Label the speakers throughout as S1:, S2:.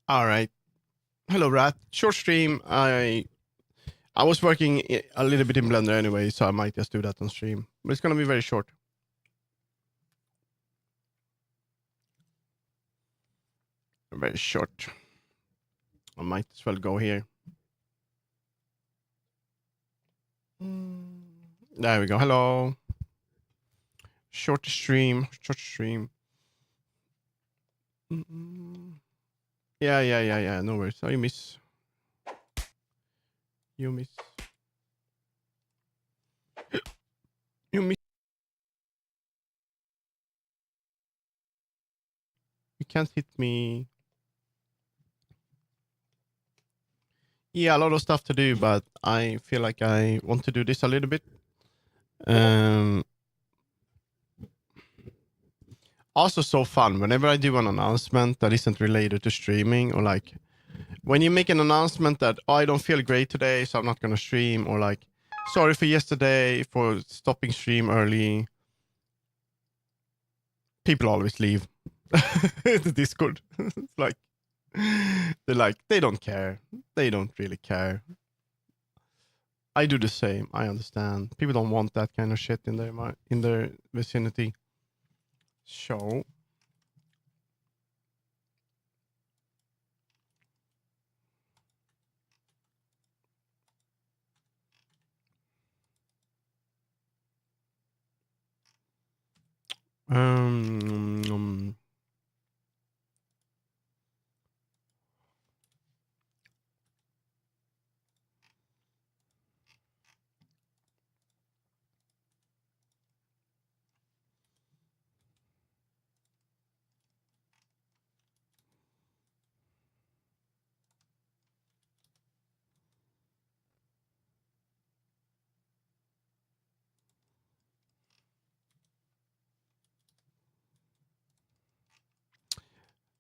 S1: All right. Hello, Rat. Short stream. I was working a little bit in Blender anyway, so I might just do that on stream. But it's gonna be very short. Very short. I might as well go here. There we go. Hello. Short stream. Short stream. Yeah. No worries. Oh, you miss. You miss. You miss. You can't hit me. Yeah, a lot of stuff to do, but I feel like I want to do this a little bit. Also so fun whenever I do an announcement that isn't related to streaming, or like when you make an announcement that, oh, I don't feel great today, so I'm not gonna stream, or like, sorry for yesterday for stopping stream early. People always leave the Discord. It's like they don't care. They don't really care. I do the same. I understand. People don't want that kind of shit in their vicinity. So um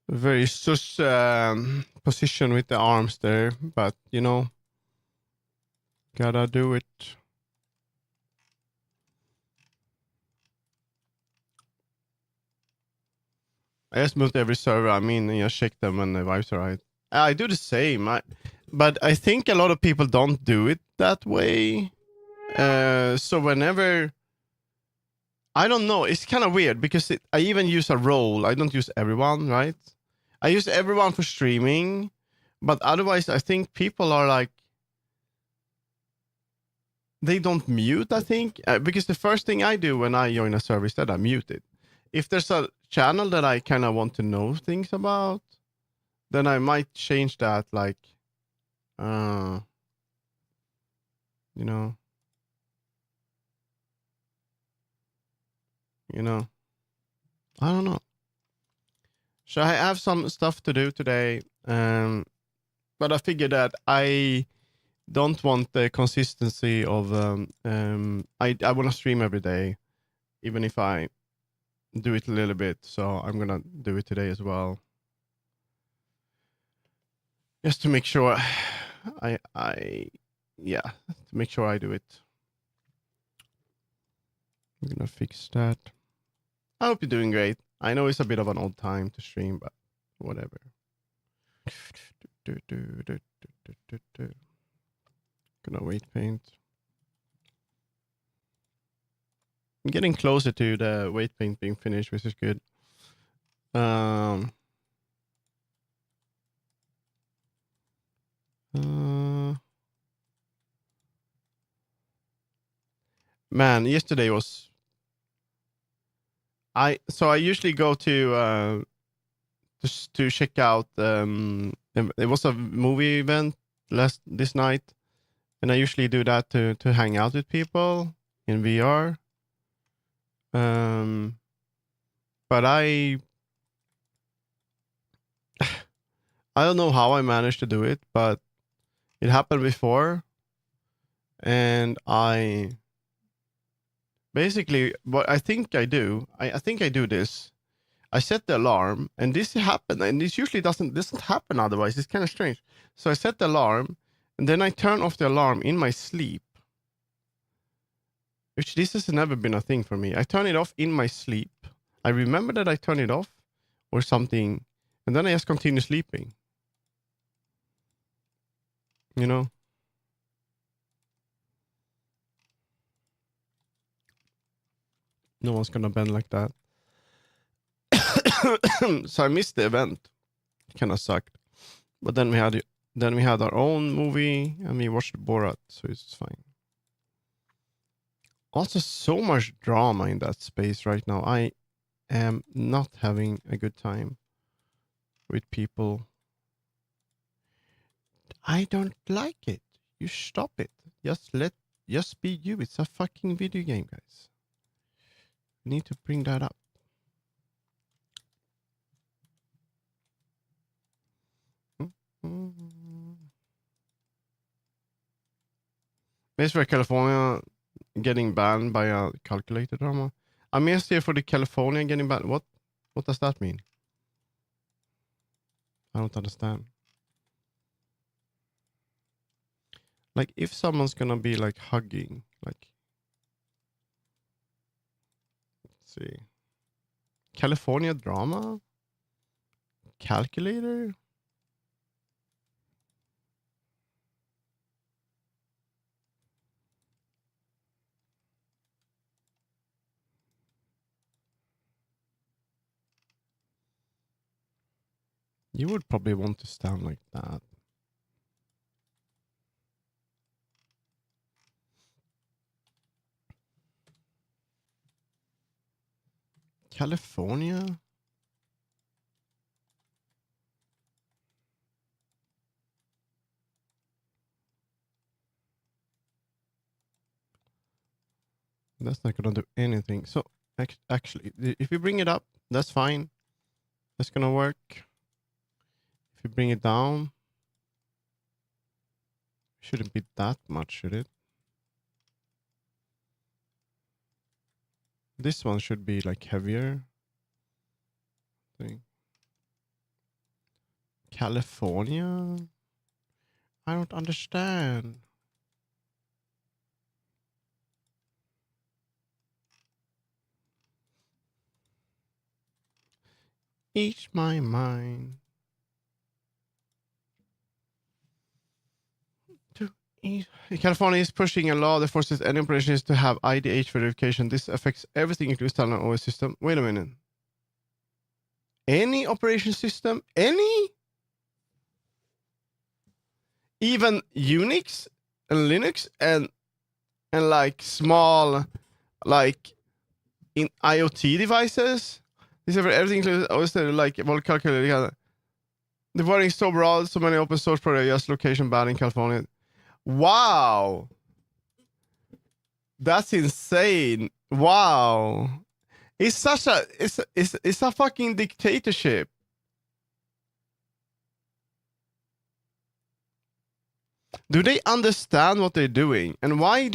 S1: very sus position with the arms there, but you know, gotta do it. I just moved every server. I mean, you know, check them when the vibes are right. I do the same. But I think a lot of people don't do it that way. So whenever, I don't know, it's kind of weird because I even use a role. I don't use everyone, right? I use everyone for streaming, but otherwise, I think people are like, they don't mute. I think because the first thing I do when I join a server is that I mute it. If there's a channel that I kind of want to know things about, then I might change that, like, you know, I don't know. So I have some stuff to do today, but I figured that I don't want the consistency of I want to stream every day, even if I do it a little bit. So I'm gonna do it today as well, just to make sure I yeah, to make sure I do it. I'm gonna fix that. I hope you're doing great. I know it's a bit of an odd time to stream, but whatever. Gonna weight paint. I'm getting closer to the weight paint being finished, which is good. Man, yesterday was I usually go to just to check out it was a movie event this night, and I usually do that to hang out with people in VR. But I I don't know how I managed to do it, but it happened before, and I basically what I think I do, I think I do this. I set the alarm, and this happened, and this usually doesn't happen otherwise. It's kind of strange. So I set the alarm, and then I turn off the alarm in my sleep, which this has never been a thing for me. I turn it off in my sleep. I remember that I turn it off or something, and then I just continue sleeping. You know? No one's gonna bend like that. So I missed the event. Kind of sucked. But then we had our own movie and we watched Borat, so it's fine. Also, so much drama in that space right now. I am not having a good time with people. I don't like it. You stop it. Just be you. It's a fucking video game, guys. You need to bring that up. Is for California getting banned by a calculator drama? I'm just here for the California getting banned. What does that mean? I don't understand. Like, if someone's gonna be like hugging, like, let's see, California drama, calculator. You would probably want to stand like that. California? That's not gonna do anything. So actually, if you bring it up, that's fine. That's gonna work. If you bring it down, shouldn't be that much, should it? This one should be like heavier. California? I don't understand. Ease my mind. California is pushing a law that forces any operations to have IDH verification. This affects everything, including standard OS system. Wait a minute. Any operation system? Any? Even Unix and Linux and like small, like in IoT devices? This is everything included OS like well calculated. The wording is so broad, so many open source projects, location banned in California. Wow. That's insane. Wow. It's such a it's a fucking dictatorship. Do they understand what they're doing? And why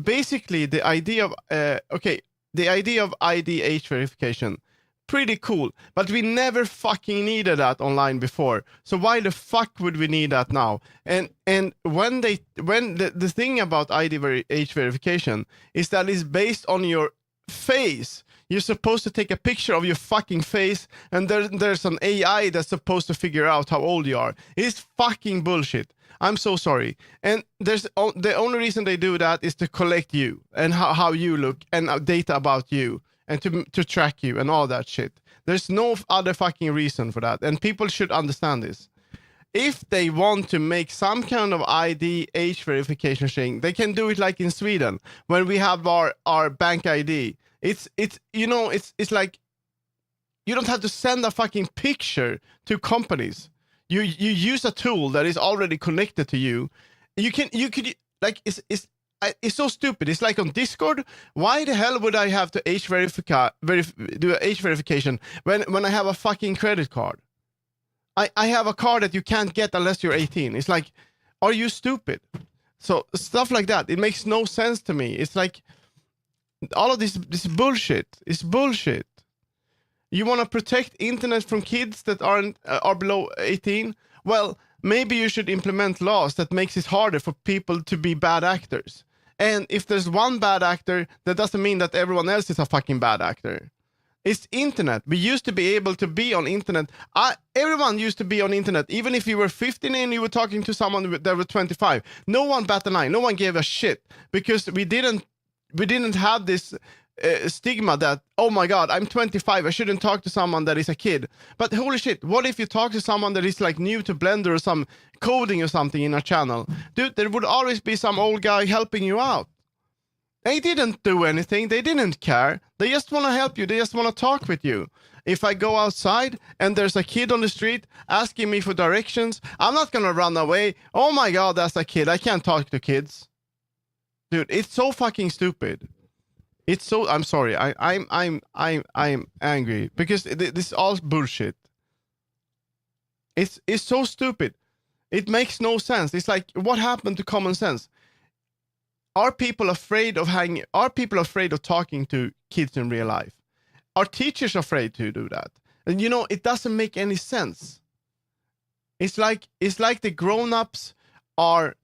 S1: basically the idea of the idea of IDH verification, pretty cool, but we never fucking needed that online before. So why the fuck would we need that now? And when the thing about IDH verification is that it's based on your face. You're supposed to take a picture of your fucking face, and there's an AI that's supposed to figure out how old you are. It's fucking bullshit. I'm so sorry. And the only reason they do that is to collect you and how you look and data about you and to track you and all that shit. There's no other fucking reason for that. And people should understand this. If they want to make some kind of IDH verification thing, they can do it like in Sweden when we have our bank ID. It's like you don't have to send a fucking picture to companies. You use a tool that is already connected to you. You could like it's so stupid. It's like on Discord. Why the hell would I have to do a age verification when I have a fucking credit card? I have a card that you can't get unless you're 18. It's like, are you stupid? So stuff like that. It makes no sense to me. It's like all of this bullshit. It's bullshit. You want to protect internet from kids that are below 18? Well, maybe you should implement laws that makes it harder for people to be bad actors. And if there's one bad actor, that doesn't mean that everyone else is a fucking bad actor. It's internet. We used to be able to be on internet. Everyone used to be on internet. Even if you were 15 and you were talking to someone that was 25, no one bat an eye. No one gave a shit because we didn't have this stigma that, oh my god, I'm 25, I shouldn't talk to someone that is a kid. But holy shit, what if you talk to someone that is like new to Blender or some coding or something in a channel? Dude, there would always be some old guy helping you out. They didn't do anything. They didn't care. They just want to help you. They just want to talk with you. If I go outside and there's a kid on the street asking me for directions, I'm not going to run away. Oh my god, that's a kid. I can't talk to kids. Dude, it's so fucking stupid. It's so, I'm sorry. I'm angry because this is all bullshit. It's so stupid. It makes no sense. It's like, what happened to common sense? Are people afraid of talking to kids in real life? Are teachers afraid to do that? And it doesn't make any sense. It's like the grown-ups are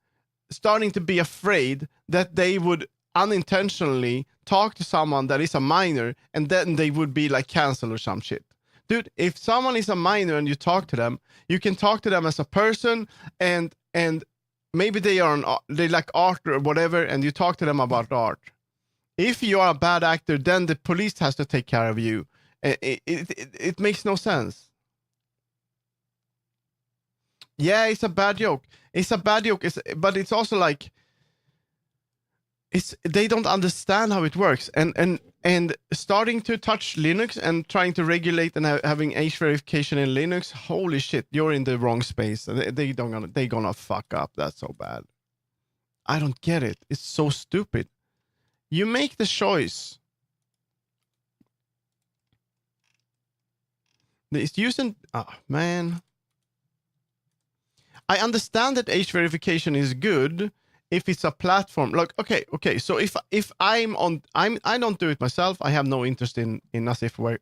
S1: starting to be afraid that they would unintentionally talk to someone that is a minor and then they would be like canceled or some shit. Dude, if someone is a minor and you talk to them, you can talk to them as a person and maybe they like art or whatever, and you talk to them about art. If you are a bad actor, then the police has to take care of you. It makes no sense. Yeah, it's a bad joke. It's a bad joke, but it's also like they don't understand how it works, and starting to touch Linux and trying to regulate and having age verification in Linux. Holy shit, you're in the wrong space. They gonna fuck up. That's so bad. I don't get it. It's so stupid. You make the choice. It's using. Oh man. I understand that age verification is good if it's a platform. Like, okay. So if I don't do it myself. I have no interest in not safe for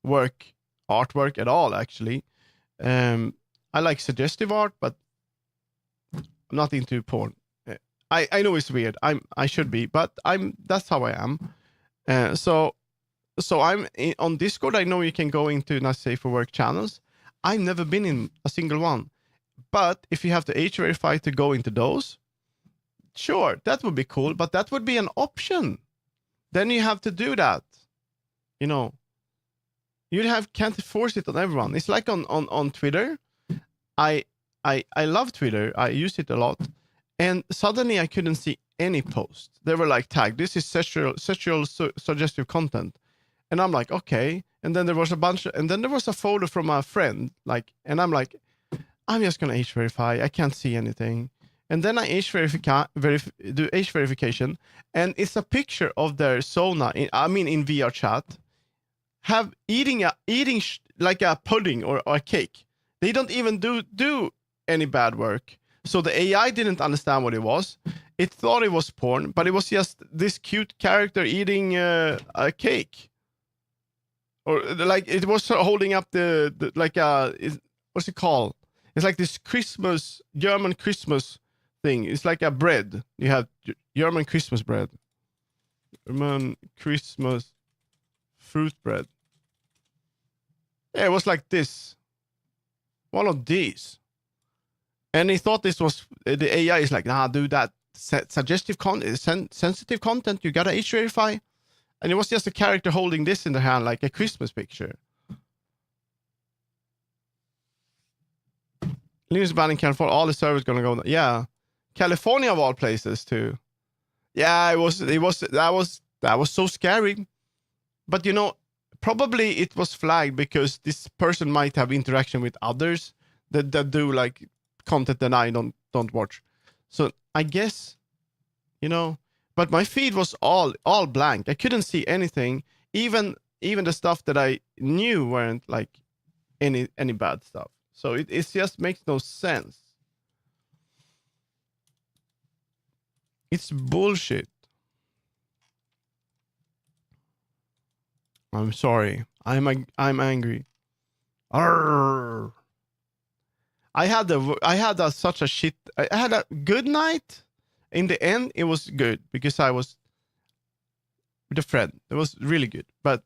S1: work artwork at all. Actually, I like suggestive art, but I'm not into porn. I know it's weird. I should be, but that's how I am. So I'm on Discord. I know you can go into not safe for work channels. I've never been in a single one. But if you have to age verify to go into those, sure, that would be cool. But that would be an option. Then you have to do that. Can't force it on everyone. It's like on Twitter. I love Twitter. I use it a lot. And suddenly I couldn't see any posts. They were like tagged. This is sexual suggestive content. And I'm like, okay. And then there was a photo from a friend, and I'm like, I'm just gonna age verify. I can't see anything. And then I do age verification, and it's a picture of their Sona. In VRChat, eating like a pudding or a cake. They don't even do any bad work. So the AI didn't understand what it was. It thought it was porn, but it was just this cute character eating a cake. Or like it was holding up what's it called? It's like this German Christmas thing. It's like a bread. You have German Christmas bread. German Christmas fruit bread. Yeah, it was like this. One of these. And he thought this was, the AI is like, nah, do that suggestive content, sensitive content, you gotta age verify. And it was just a character holding this in the hand, like a Christmas picture. Linux ban in California, all the servers gonna go. Yeah, California of all places too. Yeah, that was so scary. But probably it was flagged because this person might have interaction with others that do like content that I don't watch. So I guess, but my feed was all blank. I couldn't see anything. Even the stuff that I knew weren't like any bad stuff. So it just makes no sense. It's bullshit. I'm sorry. I'm angry. Arrgh. I had such a shit. I had a good night. In the end, it was good because I was with a friend. It was really good. But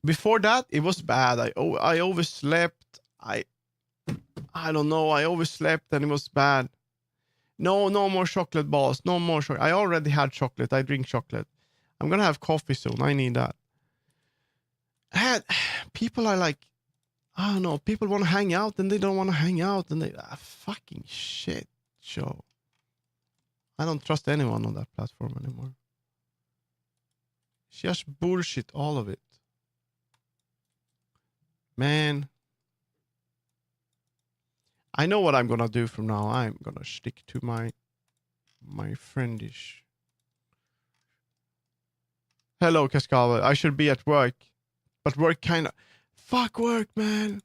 S1: before that, it was bad. I overslept. I don't know. I overslept and it was bad. No more chocolate balls. No more chocolate. I already had chocolate. I drink chocolate. I'm gonna have coffee soon. I need that. People are like, I don't know. People want to hang out and they don't want to hang out, and they fucking shit show. I don't trust anyone on that platform anymore. It's just bullshit, all of it. Man, I know what I'm gonna do from now. I'm gonna stick to my friendish. Hello, Cascava. I should be at work, but work kind of fuck work, man.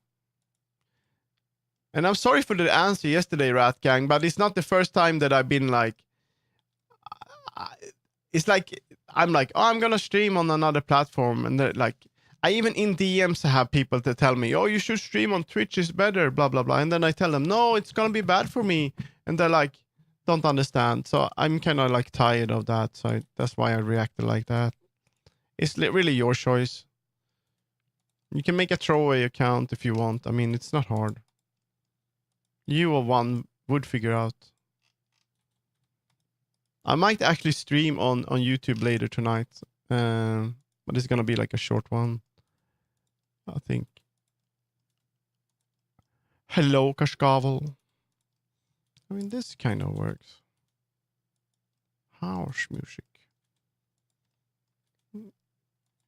S1: And I'm sorry for the answer yesterday, Rat Gang, but it's not the first time that I've been like, it's like I'm like, oh, I'm gonna stream on another platform, and they're like, I even in DMs have people to tell me, oh, you should stream on Twitch, is better, blah blah blah, and then I tell them, no, it's gonna be bad for me, and they're like, don't understand. So I'm kind of like tired of that. So that's why I reacted like that. It's really your choice. You can make a throwaway account if you want. I mean, it's not hard. You or one would figure out. I might actually stream on YouTube later tonight, but it's gonna be like a short one, I think. Hello, Kashkavel. I mean, this kind of works. House music.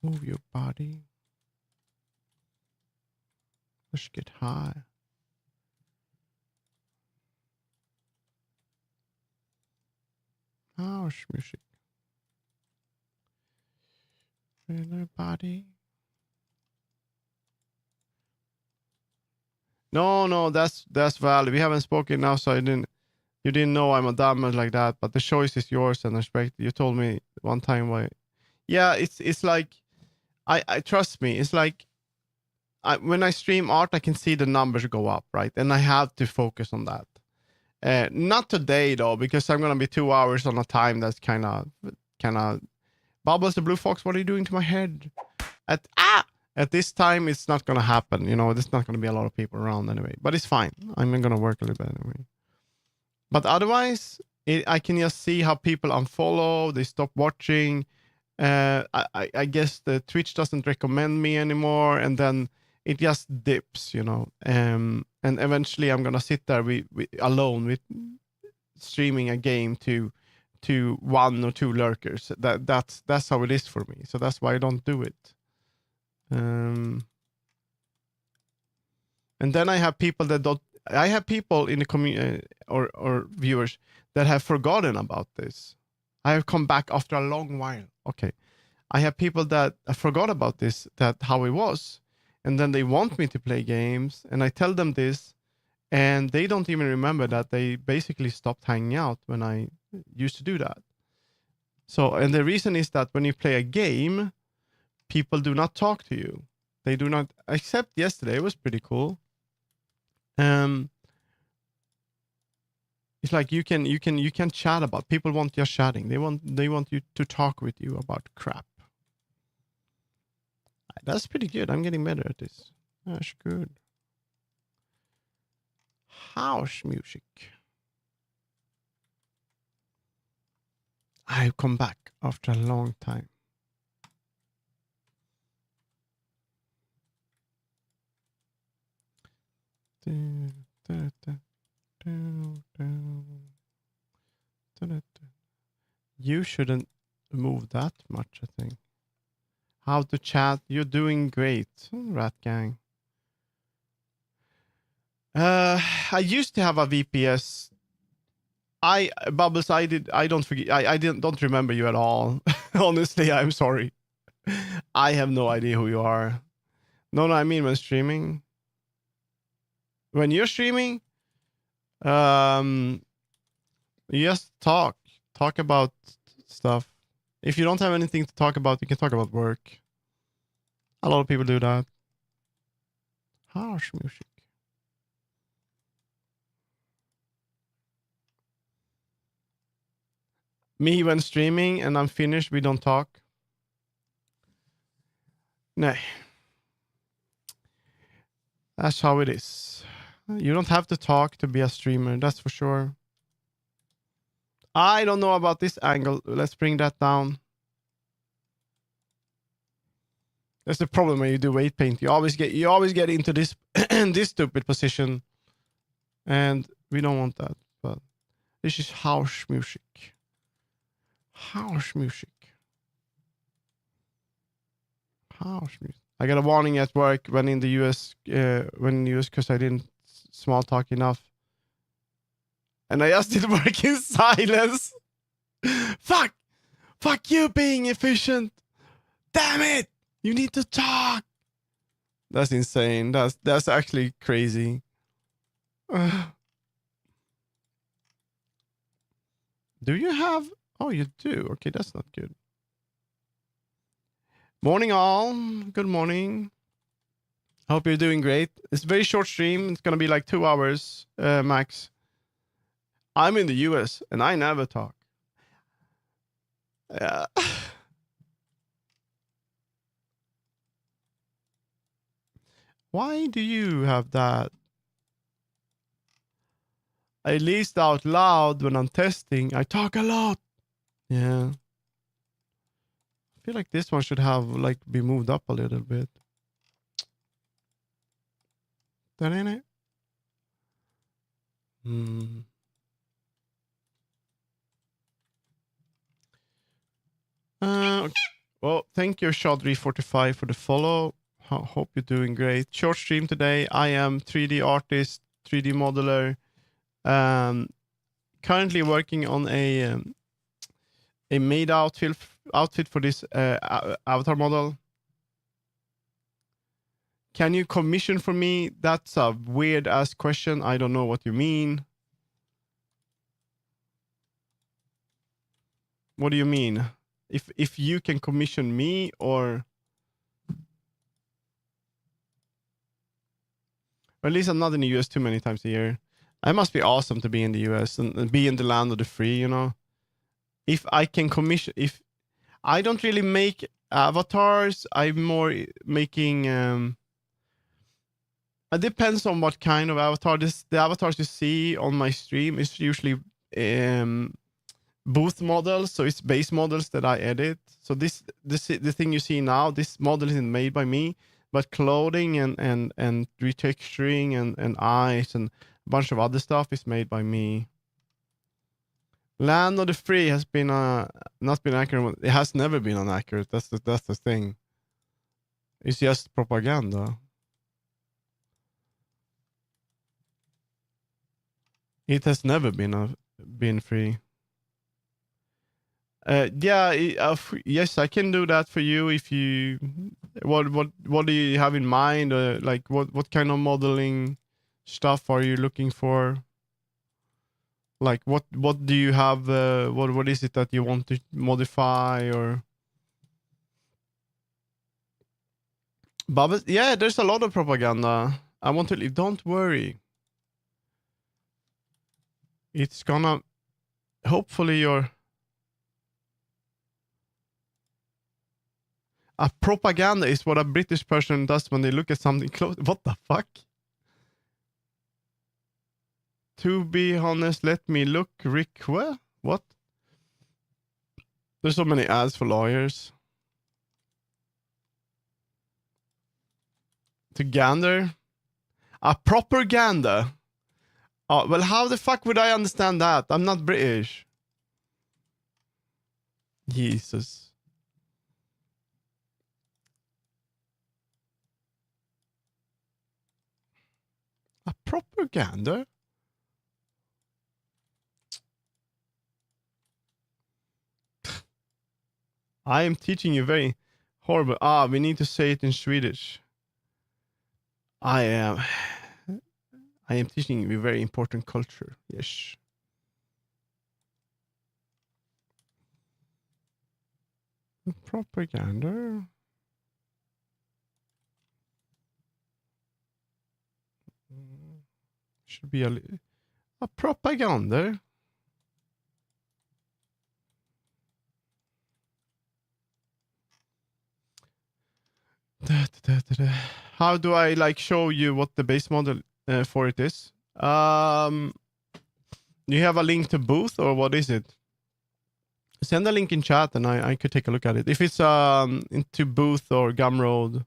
S1: Move your body. Let's get high. House music. Inner body. No, that's valid. We haven't spoken now, so you didn't know I'm a dumbass like that. But the choice is yours, and I respect. You told me one time why. Yeah, it's like I trust me. It's like when I stream art, I can see the numbers go up, right? And I have to focus on that. Not today though, because I'm gonna be 2 hours on a time that's kind of Bubbles the Blue Fox. What are you doing to my head? At this time, it's not gonna happen. You know, there's not gonna be a lot of people around anyway. But it's fine. I'm gonna work a little bit anyway. But otherwise, I can just see how people unfollow. They stop watching. I guess the Twitch doesn't recommend me anymore, and then it just dips, you know. And eventually, I'm gonna sit there alone with streaming a game to 1 or 2 lurkers. That's how it is for me. So that's why I don't do it. And then I have people that don't. I have people in the community or viewers that have forgotten about this. I have come back after a long while. Okay, I have people that forgot about this, that how it was, and then they want me to play games, and I tell them this, and they don't even remember that they basically stopped hanging out when I used to do that. So, and the reason is that when you play a game, people do not talk to you. They do not, except yesterday, it was pretty cool. It's like you can chat about, people want just chatting. They want you to talk with you about crap. That's pretty good. I'm getting better at this. That's good. House music. I've come back after a long time. You shouldn't move that much, I think. How to chat. You're doing great, Rat Gang. I used to have a VPS. Bubbles, I don't forget. Don't remember you at all. Honestly, I'm sorry. I have no idea who you are. No, I mean when streaming. When you're streaming, you just talk about stuff. If you don't have anything to talk about, you can talk about work. A lot of people do that. House music. Me when streaming and I'm finished, we don't talk. Nej. That's how it is. You don't have to talk to be a streamer, that's for sure. I don't know about this angle. Let's bring that down. That's the problem when you do weight paint. You always get into this this stupid position. And we don't want that. But this is house music. House music. House music. I got a warning at work when in the US because I didn't small talk enough. And I just did work in silence. Fuck! Fuck you being efficient! Damn it! You need to talk! That's insane. That's actually crazy. Do you have... Oh, you do. Okay, that's not good. Morning all. Good morning. Hope you're doing great. It's a very short stream. It's going to be like 2 hours max. I'm in the US and I never talk. Yeah. Why do you have that? At least out loud when I'm testing, I talk a lot. Yeah. I feel like this one should have like be moved up a little bit. Hmm. Well, thank you, Shadri45, for the follow. Hope you're doing great. Short stream today. I am 3D artist, 3D modeler. Currently working on a made outfit for this avatar model. Can you commission for me? That's a weird ass question. I don't know what you mean. What do you mean? If you can commission me, or at least I'm not in the US too many times a year. I must be awesome to be in the US and be in the land of the free, you know. If I can commission, if I don't really make avatars, I'm more making it depends on what kind of avatar. The avatars you see on my stream is usually booth models, so it's base models that I edit. So the thing you see now, this model isn't made by me, but clothing and retexturing and eyes and a bunch of other stuff is made by me. Land of the Free has been not been accurate. It has never been inaccurate. That's the thing. It's just propaganda. It has never been free. Yes, I can do that for you if you. What do you have in mind? Like what kind of modeling stuff are you looking for? Like what do you have? What is it that you want to modify or? Bubbles, yeah, there's a lot of propaganda. I want to leave. Don't worry. It's gonna. Hopefully, you're. A propaganda is what a British person does when they look at something close. What the fuck? To be honest, let me look. Rick, what? There's so many ads for lawyers. To gander? A propaganda? Oh, well, how the fuck would I understand that? I'm not British. Jesus. A propaganda? I am teaching you very horrible. We need to say it in Swedish. I am teaching you a very important culture. Yes. Propaganda. Should be a propaganda. How do I like show you what the base model for it is? You have a link to Booth or what is it? Send a link in chat and I could take a look at it. If it's into Booth or Gumroad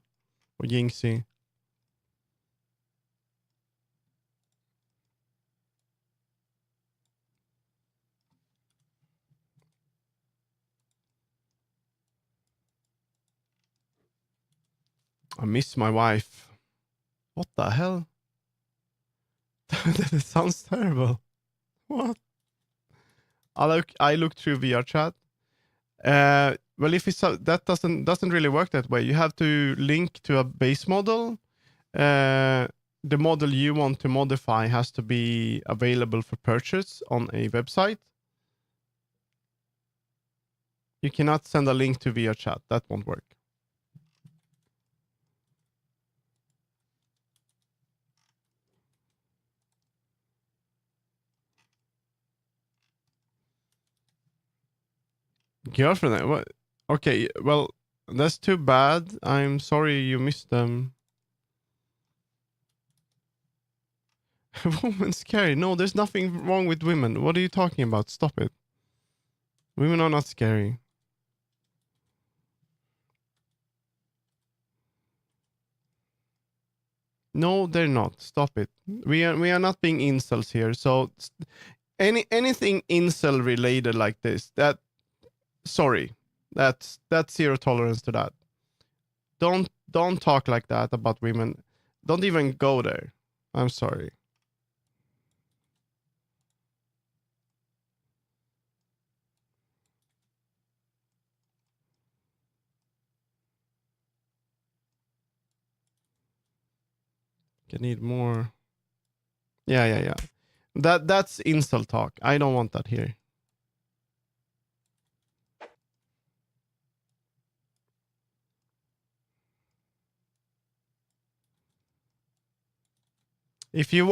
S1: or Yingxi. I miss my wife. What the hell? That sounds terrible. What? I look through VRChat. Well, if it's that doesn't really work that way. You have to link to a base model. The model you want to modify has to be available for purchase on a website. You cannot send a link to VRChat. That won't work. Girlfriend? What? Okay, well, that's too bad. I'm sorry you missed them. Women's scary. No, there's nothing wrong with women. What are you talking about? Stop it. Women are not scary. No, they're not. Stop it. We are not being incels here. So anything incel related like this, that sorry. That's zero tolerance to that. Don't talk like that about women. Don't even go there. I'm sorry. You need more. Yeah. That's incel talk. I don't want that here. If you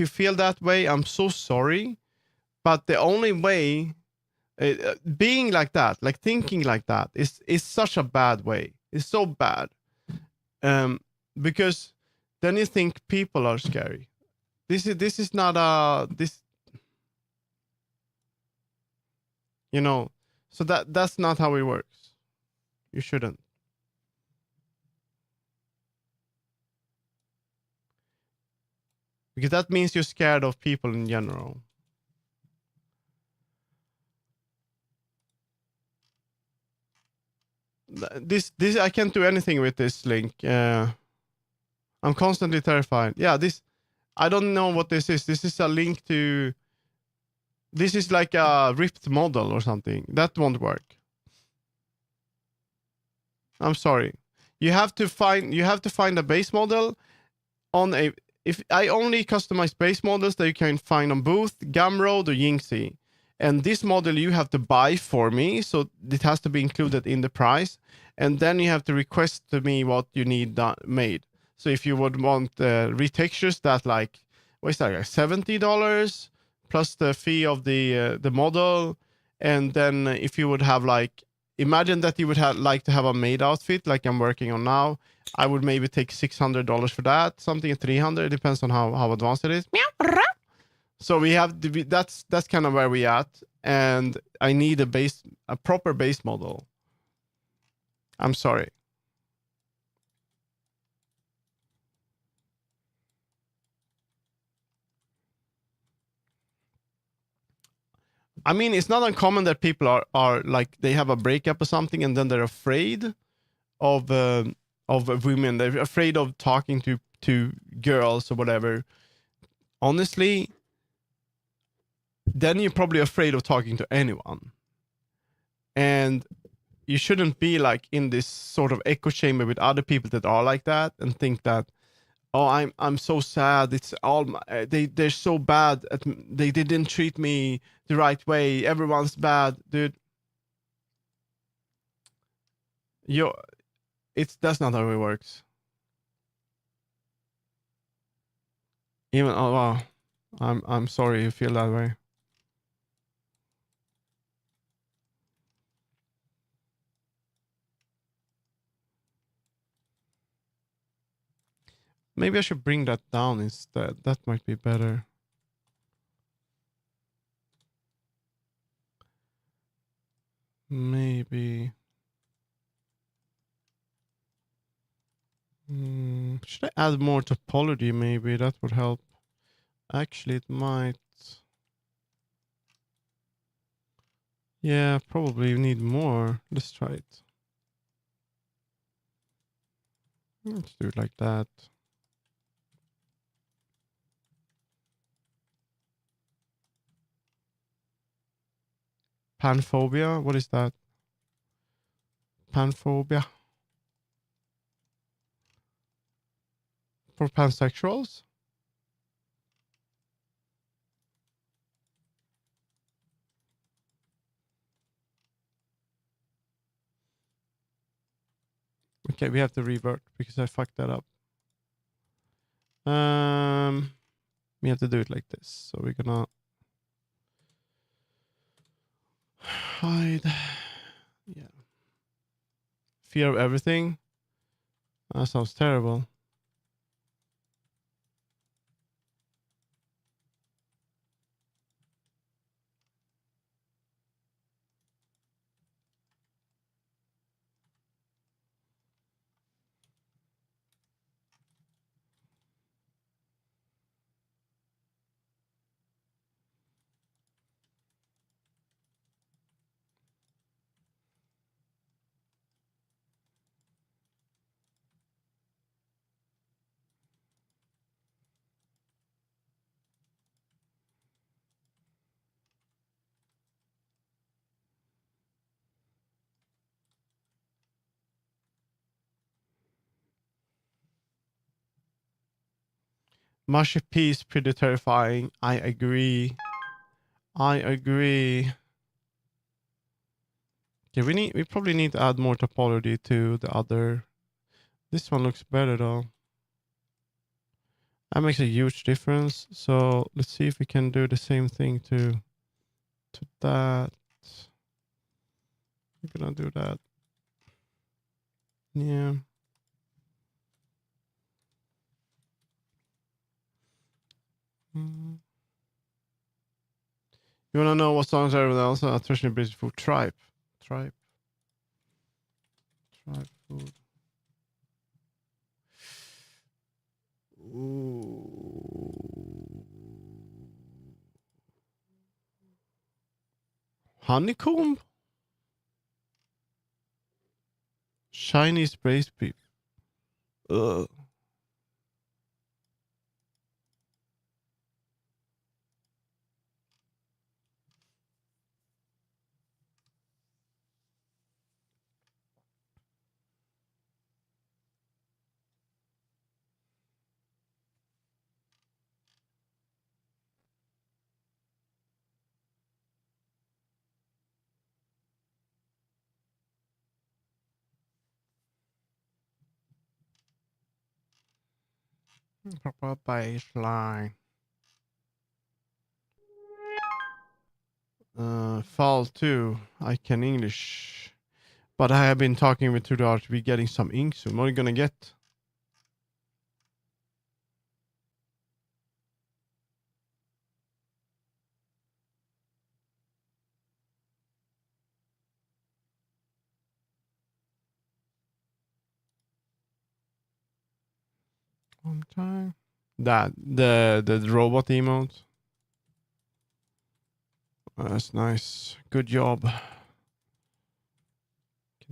S1: feel that way, I'm so sorry. But the only way being like that, like thinking like that, is such a bad way. It's so bad. Because then you think people are scary. This is not a this. You know, so that's not how it works. You shouldn't. Because that means you're scared of people in general. This I can't do anything with this link. I'm constantly terrified. Yeah, this I don't know what this is. This is a link to. This is like a ripped model or something. That won't work. I'm sorry. You have to find a base model on a. If I only customize base models that you can find on Booth, Gumroad, or Yingxi, and this model you have to buy for me, so it has to be included in the price, and then you have to request to me what you need made. So if you would want retextures, that like what's that, like $70 plus the fee of the model, and then if you would have like imagine that you would have like to have a made outfit like I'm working on now. I would maybe take $600 for that, something at 300. It depends on how advanced it is. So we have that's kind of where we at, and I need a proper base model. I'm sorry. I mean, it's not uncommon that people are like they have a breakup or something, and then they're afraid of women. They're afraid of talking to girls or whatever. Honestly, then you're probably afraid of talking to anyone. And you shouldn't be like in this sort of echo chamber with other people that are like that and think that, oh, I'm so sad. It's all they're so bad at they didn't treat me the right way. Everyone's bad, dude. You that's not how it works. Even oh wow, I'm sorry you feel that way. Maybe I should bring that down instead. That might be better. Maybe. Should I add more topology? Maybe that would help. Actually, it might. Yeah, probably need more. Let's try it. Let's do it like that. Panphobia? What is that? Panphobia? For pansexuals? Okay, we have to revert because I fucked that up. We have to do it like this. So we're gonna hide. Yeah. Fear of everything. That sounds terrible. Mushy P is pretty terrifying. I agree. I agree. Okay, we probably need to add more topology to the other. This one looks better though. That makes a huge difference. So let's see if we can do the same thing to that. We're gonna do that. Yeah. You wanna know what songs are also traditionally British food? Tripe. Tripe food. Ooh. Honeycomb? Chinese braised beef. Ugh. Proper baseline. Fall 2. I can English. But I have been talking with Tudor to be getting some ink soon. What are you gonna get? One time. That the robot emote. That's nice. Good job. Can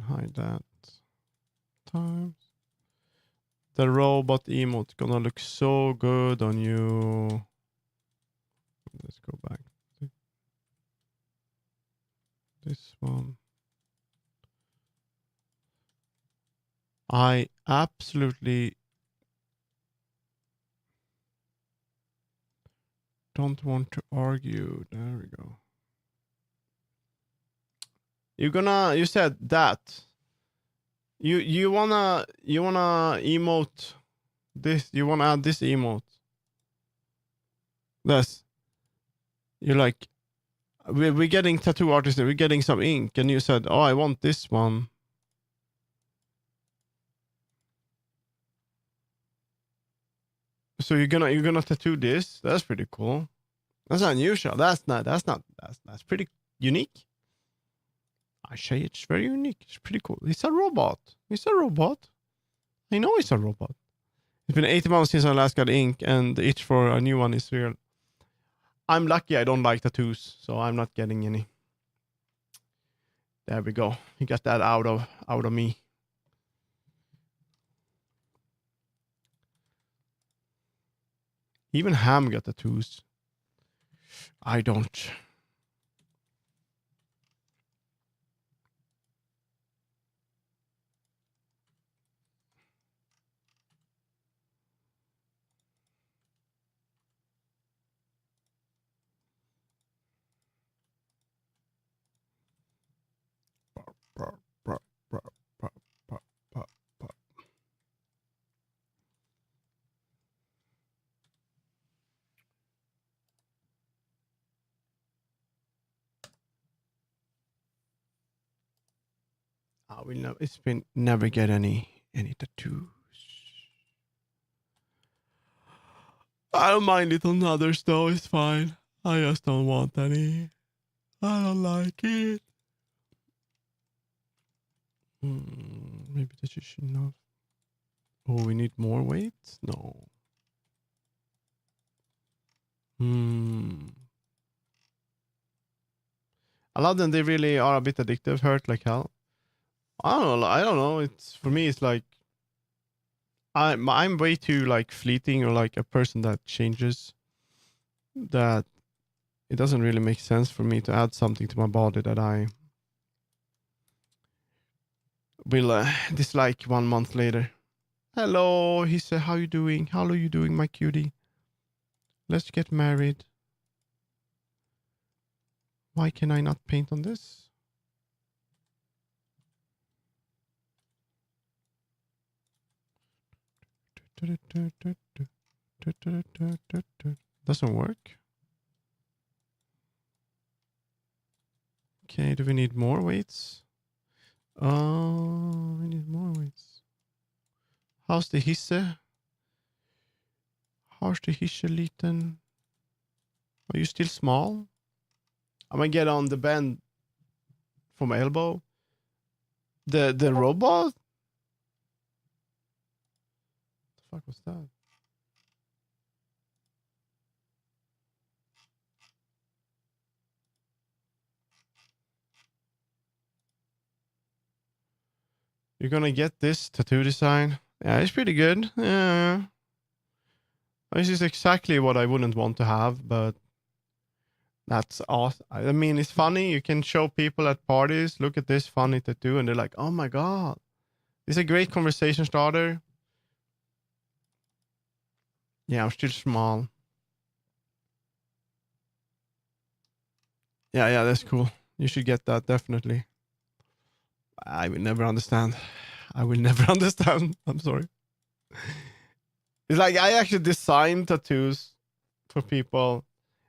S1: hide that. Times. The robot emote gonna look so good on you. Let's go back. This one. I absolutely don't want to argue. There we go. You said that. You wanna emote this, you wanna add this emote. That's you're like we're getting tattoo artists, we're getting some ink, and you said, oh, I want this one. So you're gonna tattoo this? That's pretty cool. That's unusual. That's pretty unique. I say it's very unique. It's pretty cool. It's a robot. It's a robot. I know it's a robot. It's been 80 months since I last got ink, and the itch for a new one is real. I'm lucky I don't like tattoos, so I'm not getting any. There we go. You got that out of me. Even Ham got tattoos. I don't. I will never. It's been never get any tattoos. I don't mind it on others though. It's fine. I just don't want any. I don't like it. Maybe this is enough. Oh, we need more weight? No. A lot of them, they really are a bit addictive, hurt like hell. I don't know. It's for me, it's like I'm way too like fleeting or like a person that changes. That it doesn't really make sense for me to add something to my body that I will dislike 1 month later. Hello, he said, how you doing? How are you doing, my cutie? Let's get married. Why can I not paint on this? Doesn't work. Okay, do we need more weights? Oh, we need more weights. How's the hisse? How's the hisse liten? Are you still small? I'm gonna get on the bend for my elbow. The robot? What the fuck was that? You're gonna get this tattoo design. Yeah, it's pretty good. Yeah. This is exactly what I wouldn't want to have, but that's awesome. I mean, it's funny. You can show people at parties, look at this funny tattoo, and they're like, oh my God. It's a great conversation starter. Yeah, I'm still small. Yeah, that's cool. You should get that, definitely. I will never understand. I will never understand. I'm sorry. It's like I actually design tattoos for people.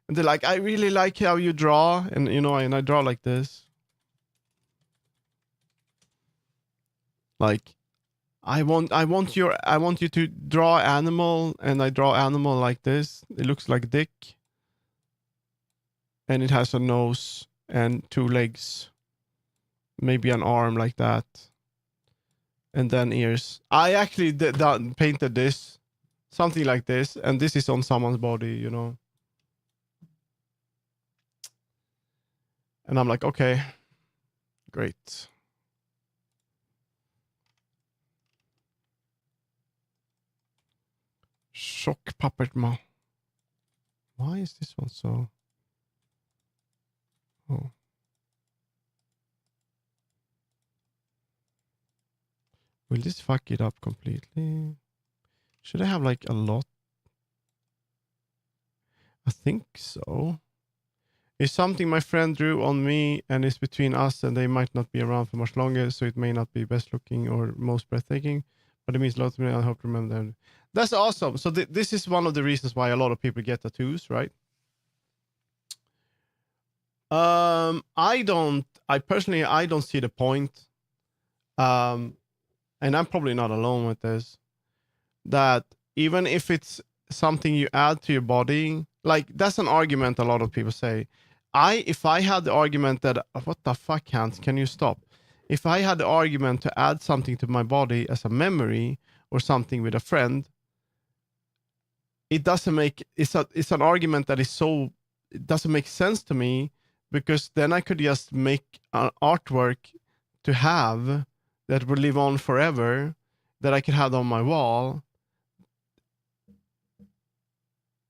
S1: And they're like, I really like how you draw. And you know, and I draw like this. Like I want you to draw animal, and I draw animal like this. It looks like dick. And it has a nose and 2 legs. Maybe an arm like that. And then ears. I actually painted this. Something like this. And this is on someone's body, you know. And I'm like, okay. Great. Shock puppet mouth. Why is this one so... Oh. Will this fuck it up completely? Should I have like a lot? I think so. It's something my friend drew on me, and it's between us, and they might not be around for much longer, so it may not be best looking or most breathtaking, but it means a lot to me. I hope to remember them. That's awesome. So this is one of the reasons why a lot of people get tattoos, right? I personally don't see the point. And I'm probably not alone with this, that even if it's something you add to your body, like that's an argument a lot of people say. If I had the argument that what the fuck, Hans, can you stop? If I had the argument to add something to my body as a memory or something with a friend, it doesn't make it's an argument that is so it doesn't make sense to me, because then I could just make an artwork to have that will live on forever, that I could have on my wall.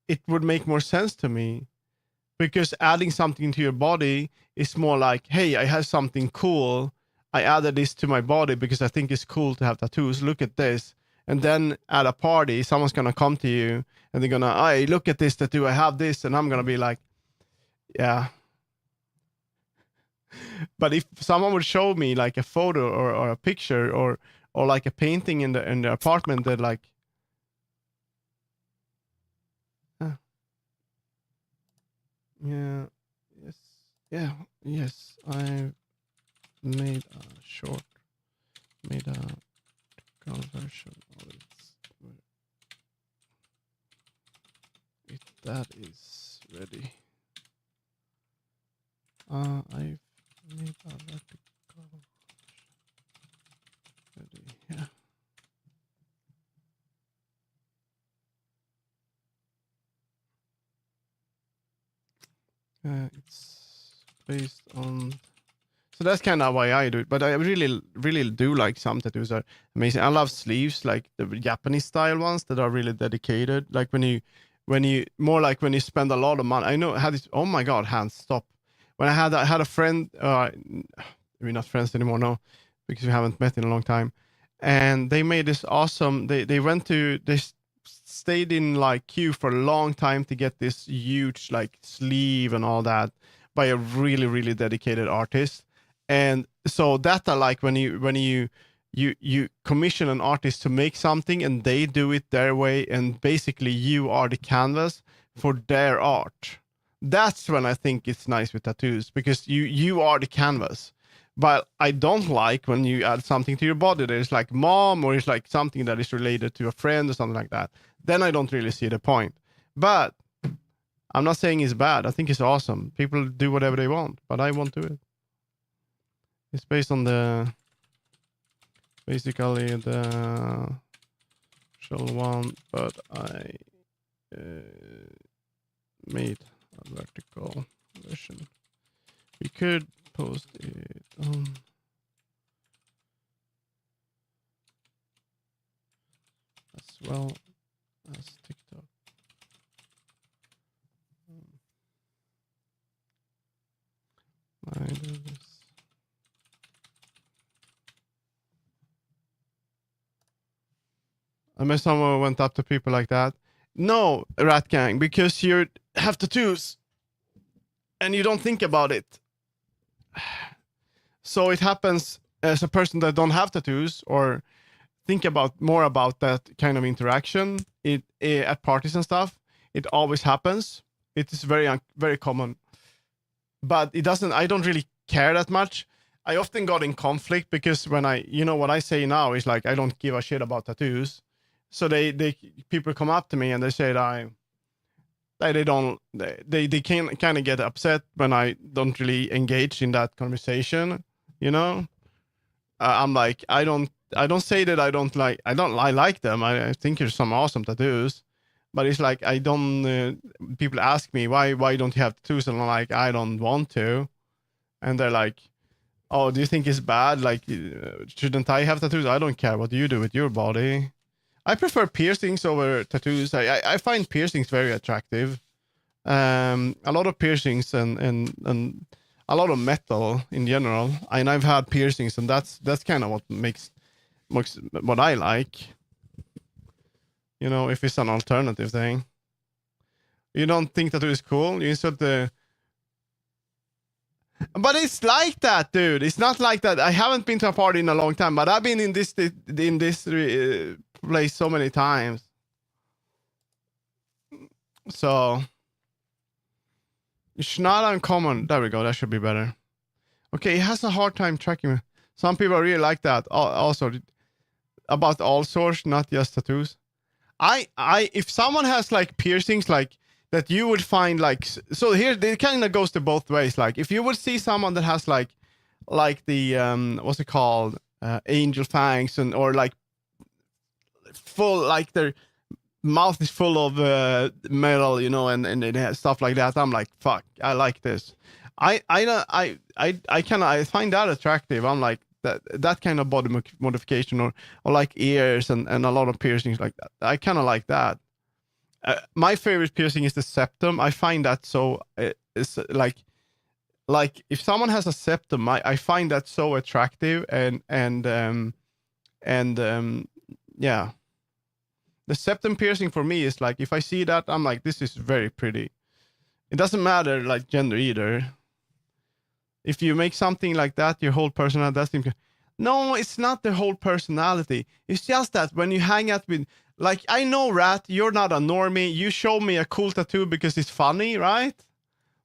S1: It would make more sense to me, because adding something to your body is more like, hey, I have something cool. I added this to my body because I think it's cool to have tattoos. Look at this. And then at a party, someone's going to come to you and they're going to, hey, look at this tattoo. I have this. And I'm going to be like, yeah. But if someone would show me like a photo or a picture or like a painting in the apartment, that like, yeah, yes, yeah, yes, I made a conversion of it. If that is ready, I've made a vertical ready. Yeah. It's based on. So that's kind of why I do it. But I really, really do like some tattoos are amazing. I love sleeves, like the Japanese style ones that are really dedicated. Like when you more like when you spend a lot of money. I know I had this. Oh my God, Hans, stop. When I had a friend, we're not friends anymore, no, because we haven't met in a long time. And they made this awesome. They went to this, stayed in like queue for a long time to get this huge like sleeve and all that by a really, really dedicated artist. And so that I like when you commission an artist to make something and they do it their way, and basically you are the canvas for their art. That's when I think it's nice with tattoos, because you are the canvas. But I don't like when you add something to your body that is like mom, or it's like something that is related to a friend or something like that. Then I don't really see the point. But I'm not saying it's bad. I think it's awesome. People do whatever they want, but I won't do it. It's based on basically the shell one, but I made a vertical version. We could post it on as well as TikTok. I do this. I mean, someone went up to people like that. No, Rat Gang, because you have tattoos and you don't think about it. So it happens as a person that don't have tattoos or think about more about that kind of interaction at parties and stuff. It always happens. It is very common, but it doesn't. I don't really care that much. I often got in conflict because when what I say now is like, I don't give a shit about tattoos. So people come up to me and they say that they can kind of get upset when I don't really engage in that conversation. I'm like, I don't say that I like them. I think there's some awesome tattoos, but it's like I don't. People ask me why don't you have tattoos, and I'm like, I don't want to, and they're like, oh, do you think it's bad? Like, shouldn't I have tattoos? I don't care what you do with your body. I prefer piercings over tattoos. I find piercings very attractive. A lot of piercings and a lot of metal in general. And I've had piercings, and that's kind of what makes what I like. If it's an alternative thing. You don't think tattoo is cool? You insert the. But it's like that, dude. It's not like that. I haven't been to a party in a long time, but I've been in this place so many times. So it's not uncommon. There we go. That should be better. Okay, it has a hard time tracking. Some people really like that. Also, about all sorts, not just tattoos. If someone has like piercings like that, you would find like, so here it kind of goes to both ways. Like if you would see someone that has like the what's it called, angel fangs, and or like full, like their mouth is full of metal, you know, and it has stuff like that. I'm like, fuck, I like this. I kind of, I find that attractive. I'm like that kind of body modification, or like ears and a lot of piercings like that. I kind of like that. My favorite piercing is the septum. I find that so it's like if someone has a septum, I find that so attractive, and yeah, the septum piercing for me is like, if I see that, I'm like, this is very pretty. It doesn't matter like gender either. If you make something like that your whole personality, that's no, it's not the whole personality. It's just that when you hang out with, like, I know, Rat, you're not a normie. You show me a cool tattoo because it's funny, right?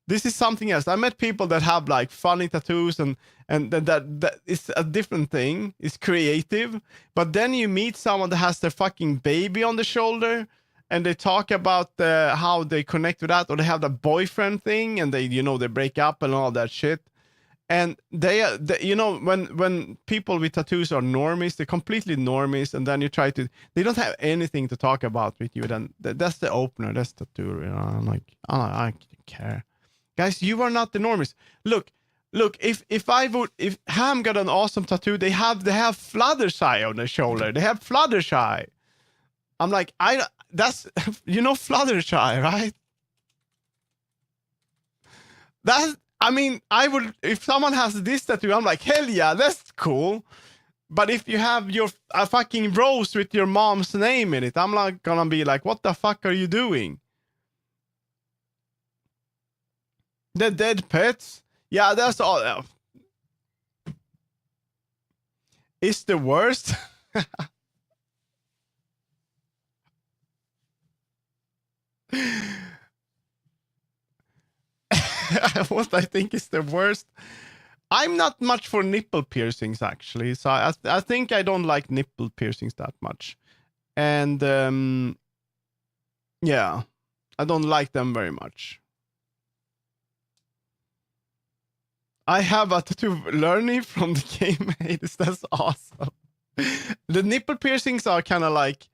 S1: This is something else. I met people that have like funny tattoos, and that is a different thing. It's creative. But then you meet someone that has their fucking baby on the shoulder, and they talk about how they connect with that, or they have the boyfriend thing, and they, you know, they break up and all that shit. And they you know, when people with tattoos are normies, they're completely normies, and then you try to, they don't have anything to talk about with you. Then that's the opener. That's the tattoo. You know, I'm like, I don't care. Guys, you are not the normies. Look. If Ham got an awesome tattoo, they have Fluttershy on their shoulder. They have Fluttershy. I'm like, that's you know Fluttershy, right? That, I mean, I would, if someone has this tattoo, I'm like, hell yeah, that's cool. But if you have a fucking rose with your mom's name in it, I'm like gonna be like, what the fuck are you doing? The dead pets? Yeah, that's all. It's the worst. What I think is the worst. I'm not much for nipple piercings, actually. So I think I don't like nipple piercings that much. And yeah, I don't like them very much. I have a tattoo learning from the game Hades. That's awesome. The nipple piercings are kind of like,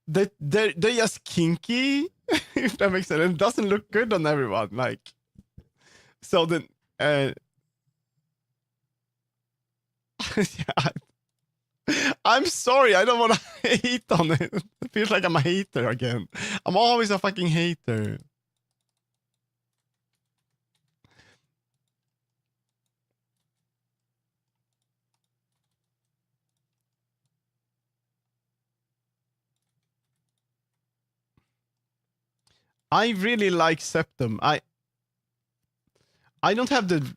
S1: they're just kinky, if that makes sense. It doesn't look good on everyone. Like, so then, yeah, I'm sorry. I don't want to hate on it. It feels like I'm a hater again. I'm always a fucking hater. I really like Septum. I don't have the.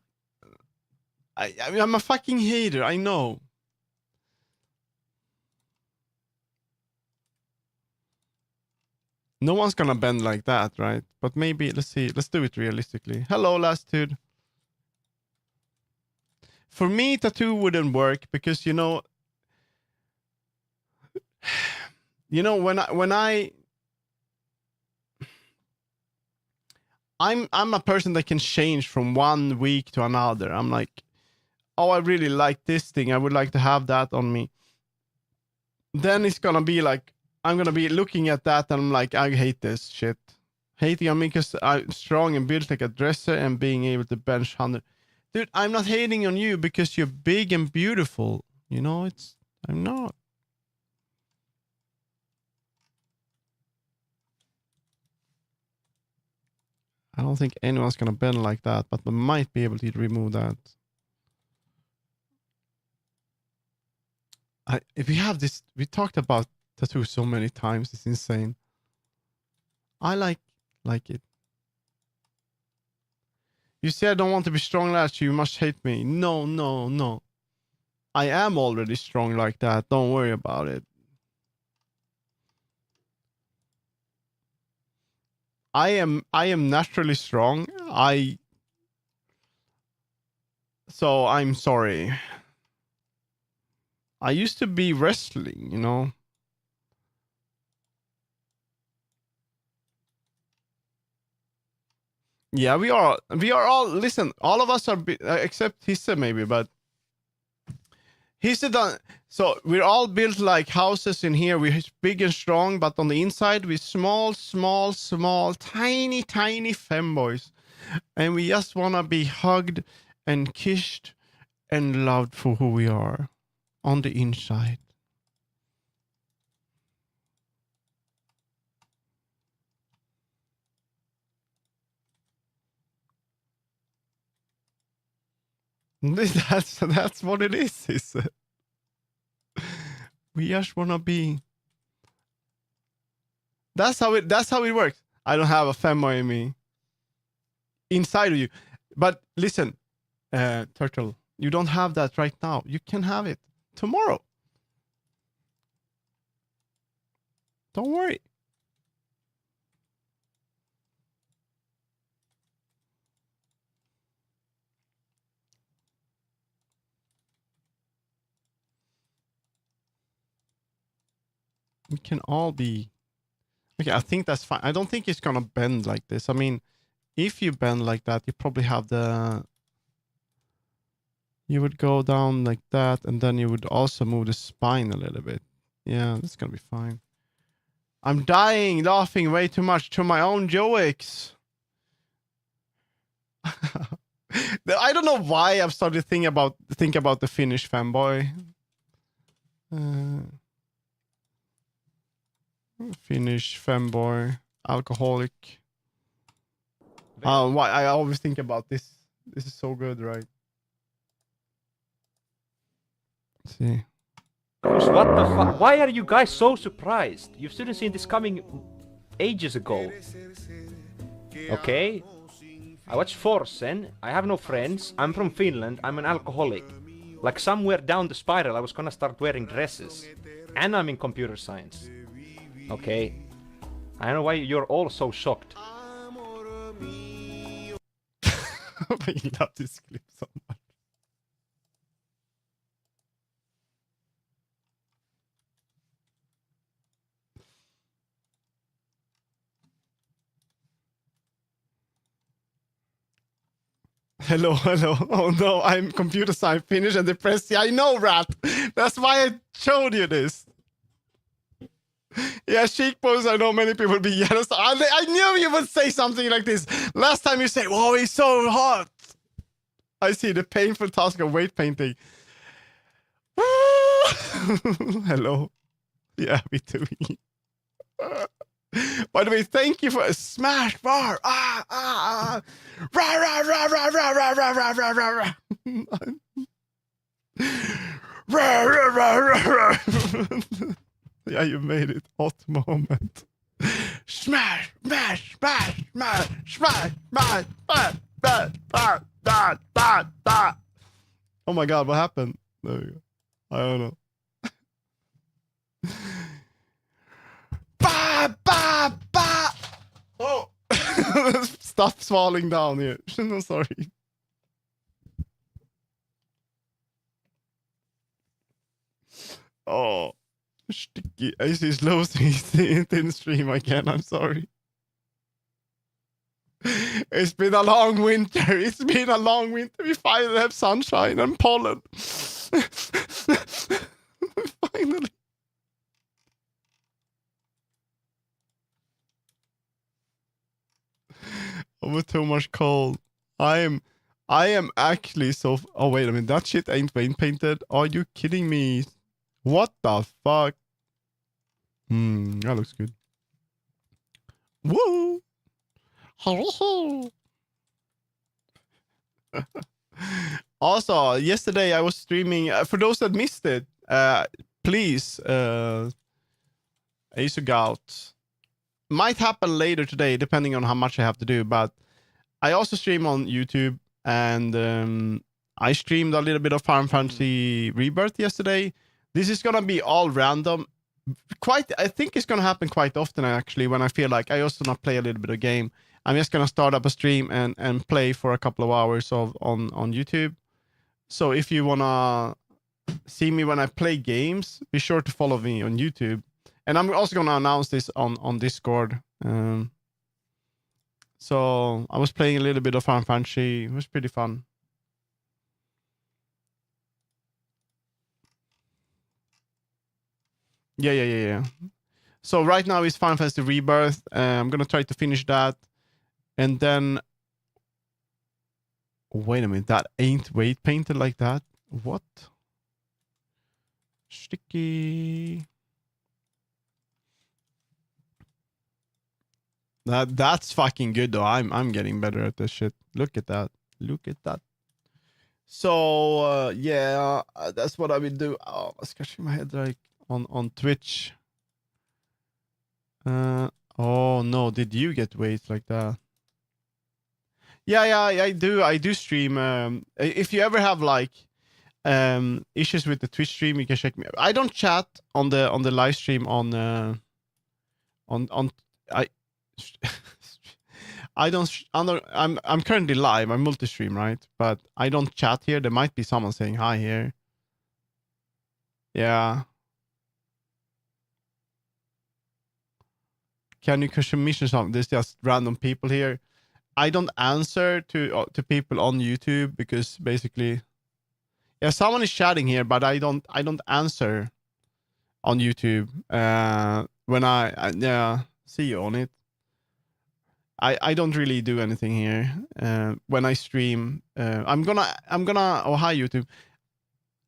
S1: I mean, I'm a fucking hater. I know. No one's gonna bend like that, right? But maybe, let's see. Let's do it realistically. Hello, last dude. For me, tattoo wouldn't work because, you know, I'm a person that can change from one week to another. I'm like, oh, I really like this thing. I would like to have that on me. Then it's gonna be like, I'm gonna be looking at that and I'm like, I hate this shit. Hating on me because I'm strong and built like a dresser and being able to bench 100. Dude, I'm not hating on you because you're big and beautiful. You know, I'm not. I don't think anyone's gonna bend like that, but we might be able to remove that. If we have this, we talked about tattoo so many times. It's insane. I like it. You say I don't want to be strong like that. You must hate me. No. I am already strong like that. Don't worry about it. I am naturally strong. So I'm sorry. I used to be wrestling, you know. Yeah, we are. We are all. Listen, all of us are, except Hisse maybe, but Hisse done. So we're all built like houses in here. We're big and strong, but on the inside we're small, small, small, tiny, tiny femboys, and we just wanna be hugged and kissed and loved for who we are on the inside. That's what it is. We just wanna be. That's how it works. I don't have a femboy in me. Inside of you. But listen, Turtle, you don't have that right now. You can have it tomorrow. Don't worry. We can all be. Okay, I think that's fine. I don't think it's gonna bend like this. I mean, if you bend like that, you probably have the. You would go down like that, and then you would also move the spine a little bit. Yeah, that's gonna be fine. I'm dying, laughing way too much to my own jokes. I don't know why I've started to think about the Finnish fanboy. Finnish fanboy, alcoholic. Why I always think about this. This is so good, right? Let's see.
S2: What the fuck? Why are you guys so surprised? You should have seen this coming ages ago. Okay? I watch Forsen, I have no friends, I'm from Finland, I'm an alcoholic. Like somewhere down the spiral I was gonna start wearing dresses. And I'm in computer science. Okay? I don't know why you're all so shocked.
S1: I love this clip so much. Hello, hello. Oh no, I'm computer science Finnish and depressed. Yeah, I know, Rat. That's why I showed you this. Yeah, cheekbones. I know many people would be jealous. I knew you would say something like this. Last time you said, "Oh, he's so hot." I see the painful task of weight painting. Hello. Yeah, me too. By the way, thank you for a smash bar. Rah, rah, rah, rah, rah, rah, rah, rah, rah, rah, rah, rah. Rah, rah, rah, rah, rah. Yeah, you made it. Hot moment. Smash, smash, smash, smash, smash, smash, smash, smash, smash, smash, smash, smash. Oh my god, what happened? There we go. I don't know. Ba, ba, ba. Oh. Stop falling down here. No, sorry. Oh. Sticky. I see slow thin stream again. I'm sorry. It's been a long winter. It's been a long winter. We finally have sunshine and pollen. Finally. Over too much cold. I am actually so. Oh wait a minute. That shit ain't paint painted. Are you kidding me? What the fuck? That looks good. Woo! Also, yesterday I was streaming. For those that missed it, please, Ace Gout. Might happen later today, depending on how much I have to do. But I also stream on YouTube, and I streamed a little bit of Final Fantasy Rebirth yesterday. This is gonna be all random. I think it's gonna happen quite often actually. When I feel like I also want to play a little bit of game, I'm just gonna start up a stream and play for a couple of hours on YouTube. So if you wanna see me when I play games, be sure to follow me on YouTube. And I'm also gonna announce this on Discord. So I was playing a little bit of Final Fantasy. It was pretty fun. Yeah. So right now is Final Fantasy Rebirth. I'm gonna try to finish that, and then wait a minute, that ain't weight painted like that. What? Sticky. That's fucking good though. I'm getting better at this shit. Look at that. Look at that. So yeah, that's what I will do. Oh, I'm scratching my head like on Twitch. Oh no, did you get weights like that? Yeah, I do stream. If you ever have like issues with the Twitch stream, you can check me. I don't chat on the live stream on I I don't I'm currently live. I'm multi-stream, right? But I don't chat here. There might be someone saying hi here. Yeah. Can you commission something? There's just random people here. I don't answer to people on YouTube because basically, yeah, someone is chatting here, but I don't answer on YouTube. When yeah, see you on it. I don't really do anything here. When I stream, I'm gonna. Oh, hi YouTube.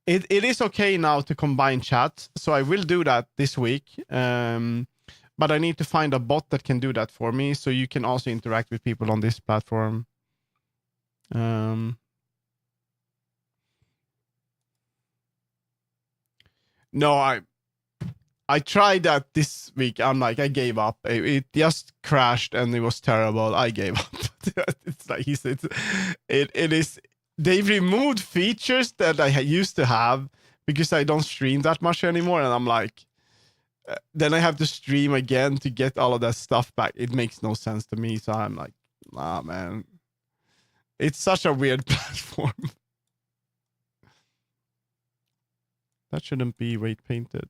S1: It is okay now to combine chats, so I will do that this week. But I need to find a bot that can do that for me, so you can also interact with people on this platform. No, I tried that this week. I'm like, I gave up. It just crashed and it was terrible. I gave up. It's like he said, it is. They removed features that I used to have because I don't stream that much anymore, and I'm like, then I have to stream again to get all of that stuff back. It makes no sense to me. So I'm like, nah, man. It's such a weird platform. That shouldn't be weight painted.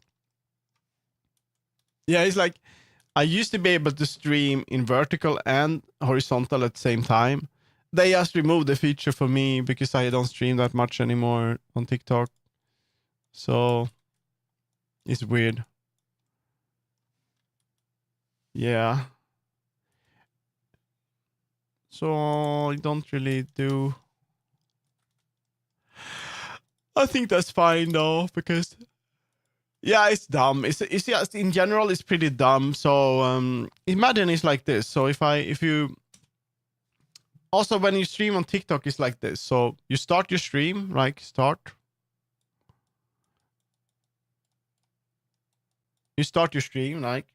S1: Yeah, it's like I used to be able to stream in vertical and horizontal at the same time. They just removed the feature for me because I don't stream that much anymore on TikTok. So it's weird. Yeah. So I don't really do. I think that's fine though, because yeah, it's dumb. It's just in general it's pretty dumb. So imagine it's like this. So if you also when you stream on TikTok it's like this. So you start your stream, like start. You start your stream like,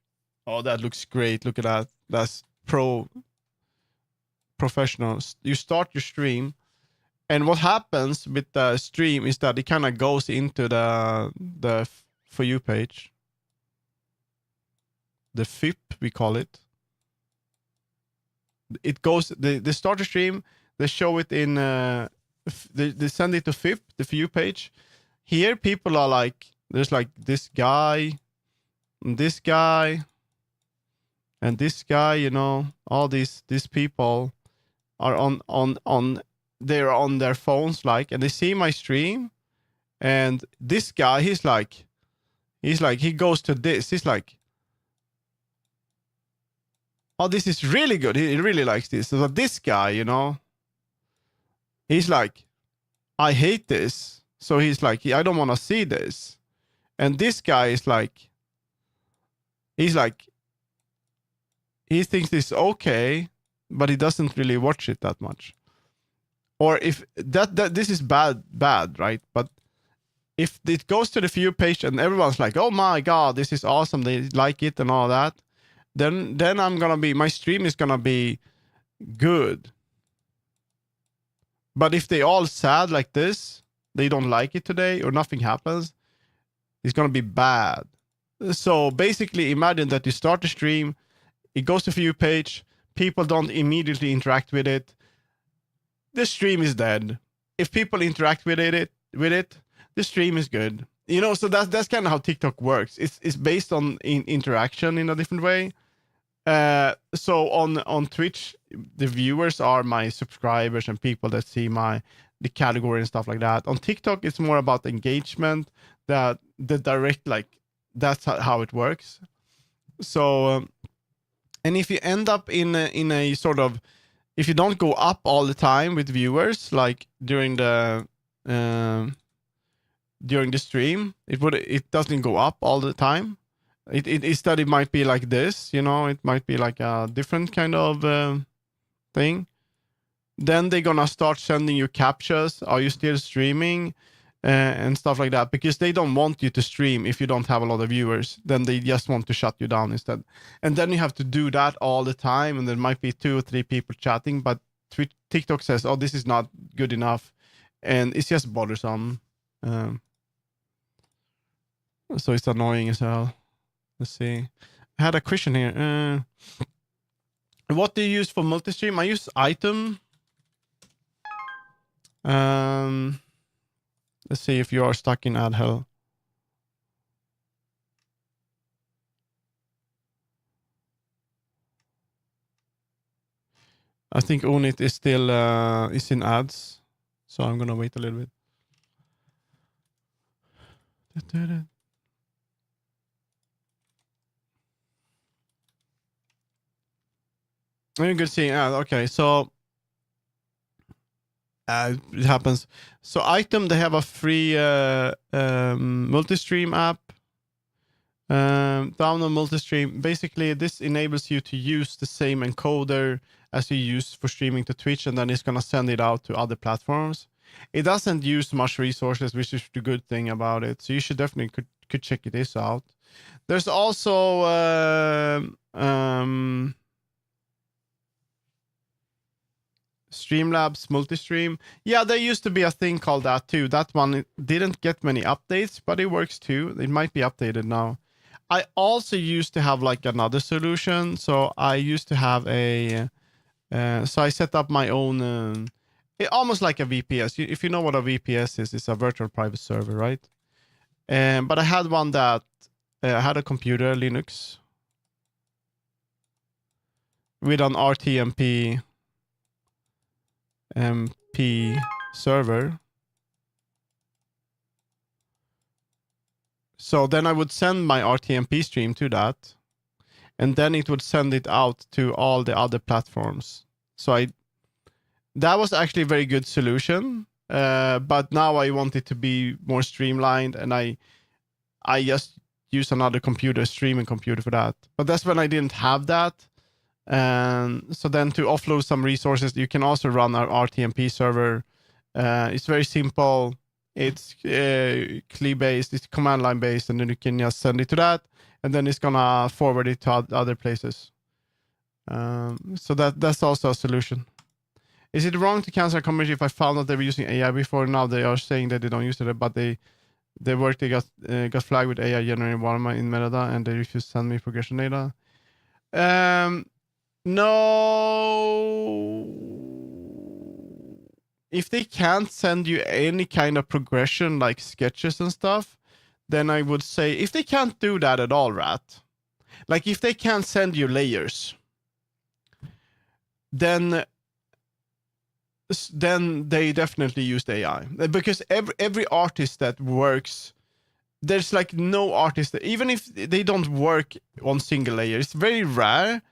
S1: oh, that looks great. Look at that. That's professional. You start your stream, and what happens with the stream is that it kind of goes into the For You page. The FIP, we call it. It goes, the starter stream, they show it in, they send it to FIP, the For You page. Here, people are like, there's like this guy, and this guy, and this guy, you know, all these people are they're on their phones, like, and they see my stream, and this guy, he's like, he goes to this, he's like, oh, this is really good. He really likes this. So this guy, you know, he's like, I hate this. So he's like, I don't want to see this. And this guy is like, he's like, he thinks this is okay, but he doesn't really watch it that much. Or if that this is bad, right? But if it goes to the For You page and everyone's like, oh my God, this is awesome. They like it and all that. Then I'm gonna be, my stream is gonna be good. But if they all sad like this, they don't like it today or nothing happens, it's gonna be bad. So basically imagine that you start a stream, it goes to For You page, people don't immediately interact with it, the stream is dead. If people interact with it, the stream is good. You know, so that's kind of how TikTok works. It's based on interaction in a different way. So on Twitch, the viewers are my subscribers and people that see the category and stuff like that. On TikTok, it's more about engagement, that the direct, like, that's how it works. So, and if you end up in a sort of, if you don't go up all the time with viewers, like during the stream, it doesn't go up all the time. Instead, it might be like this, it might be like a different kind of thing. Then they're gonna start sending you captchas. Are you still streaming? And stuff like that, because they don't want you to stream if you don't have a lot of viewers. Then they just want to shut you down instead. And then you have to do that all the time, and there might be 2 or 3 people chatting, but TikTok says, oh, this is not good enough. And it's just bothersome. So it's annoying as hell. Let's see. I had a question here. What do you use for multi-stream? I use Item. Let's see if you are stuck in ad hell. I think Onit is still is in ads, so I'm gonna wait a little bit. You can see, okay, so it happens. So Item, they have a free multi-stream app. Download multi-stream. Basically, this enables you to use the same encoder as you use for streaming to Twitch, and then it's gonna send it out to other platforms. It doesn't use much resources, which is the good thing about it. So you should definitely could check this out. There's also Streamlabs multi-stream. Yeah, there used to be a thing called that too. That one didn't get many updates, but it works too. It might be updated now. I also used to have like another solution. So I used to have so I set up my own, almost like a VPS. If you know what a VPS is, it's a virtual private server, right? But I had one that had a computer, Linux, with an RTMP MP server. So then I would send my RTMP stream to that, and then it would send it out to all the other platforms. So that was actually a very good solution. But now I want it to be more streamlined, and I just use another computer, streaming computer for that. But that's when I didn't have that. And so then to offload some resources, you can also run our RTMP server. It's very simple. It's CLI based, it's command line based, and then you can just send it to that, and then it's gonna forward it to other places. So that's also a solution. Is it wrong to cancel a community if I found out they were using AI before? Now they are saying that they don't use it, but they got flagged with AI generated watermark in metadata, and they refused to send me progression data. No. If they can't send you any kind of progression like sketches and stuff, then I would say, if they can't do that at all, Rat, like if they can't send you layers, then they definitely used AI. Because every artist that works, there's like no artist that, even if they don't work on single layer, it's very rare.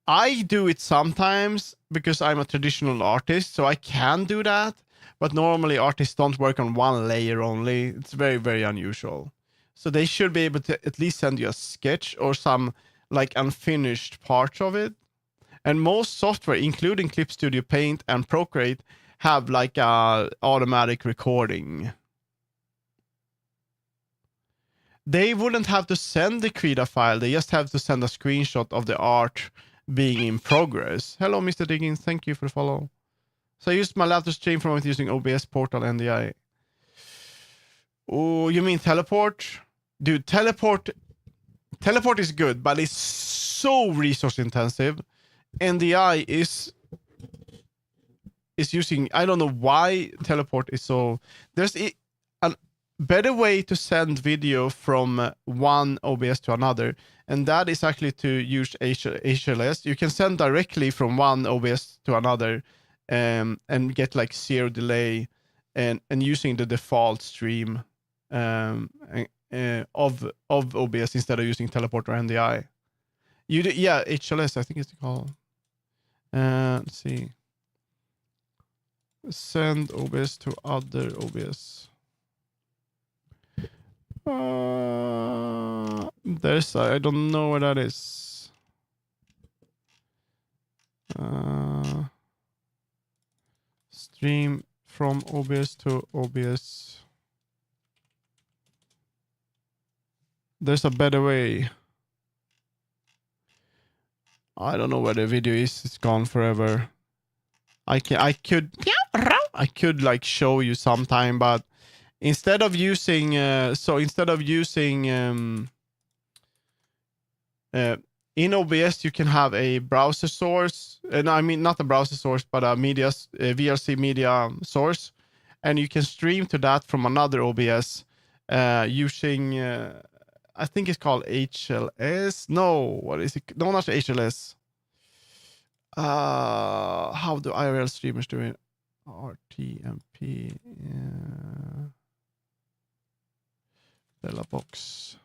S1: I do it sometimes because I'm a traditional artist, so I can do that. But normally artists don't work on one layer only. It's very, very unusual. So they should be able to at least send you a sketch or some like unfinished parts of it. And most software, including Clip Studio Paint and Procreate, have like a automatic recording. They wouldn't have to send the Krita file. They just have to send a screenshot of the art being in progress. Hello, Mr. Diggins. Thank you for the follow. So I used my laptop stream from it using OBS Portal NDI. Oh, you mean teleport? Dude, teleport is good, but it's so resource intensive. NDI is using, I don't know why teleport is so, better way to send video from one OBS to another, and that is actually to use HLS. You can send directly from one OBS to another, and get like zero delay, and using the default stream of OBS instead of using teleport or NDI. Yeah, HLS I think it's called. Let's see. Send OBS to other OBS. I don't know where that is. Stream from OBS to OBS. There's a better way. I don't know where the video is. It's gone forever. I could like show you sometime, but instead of using in OBS you can have a browser source, and I mean not a browser source, but a VRC media source, and you can stream to that from another OBS using I think it's called HLS. No, what is it? No, not HLS. How do IRL streamers do it? RTMP. Bella box.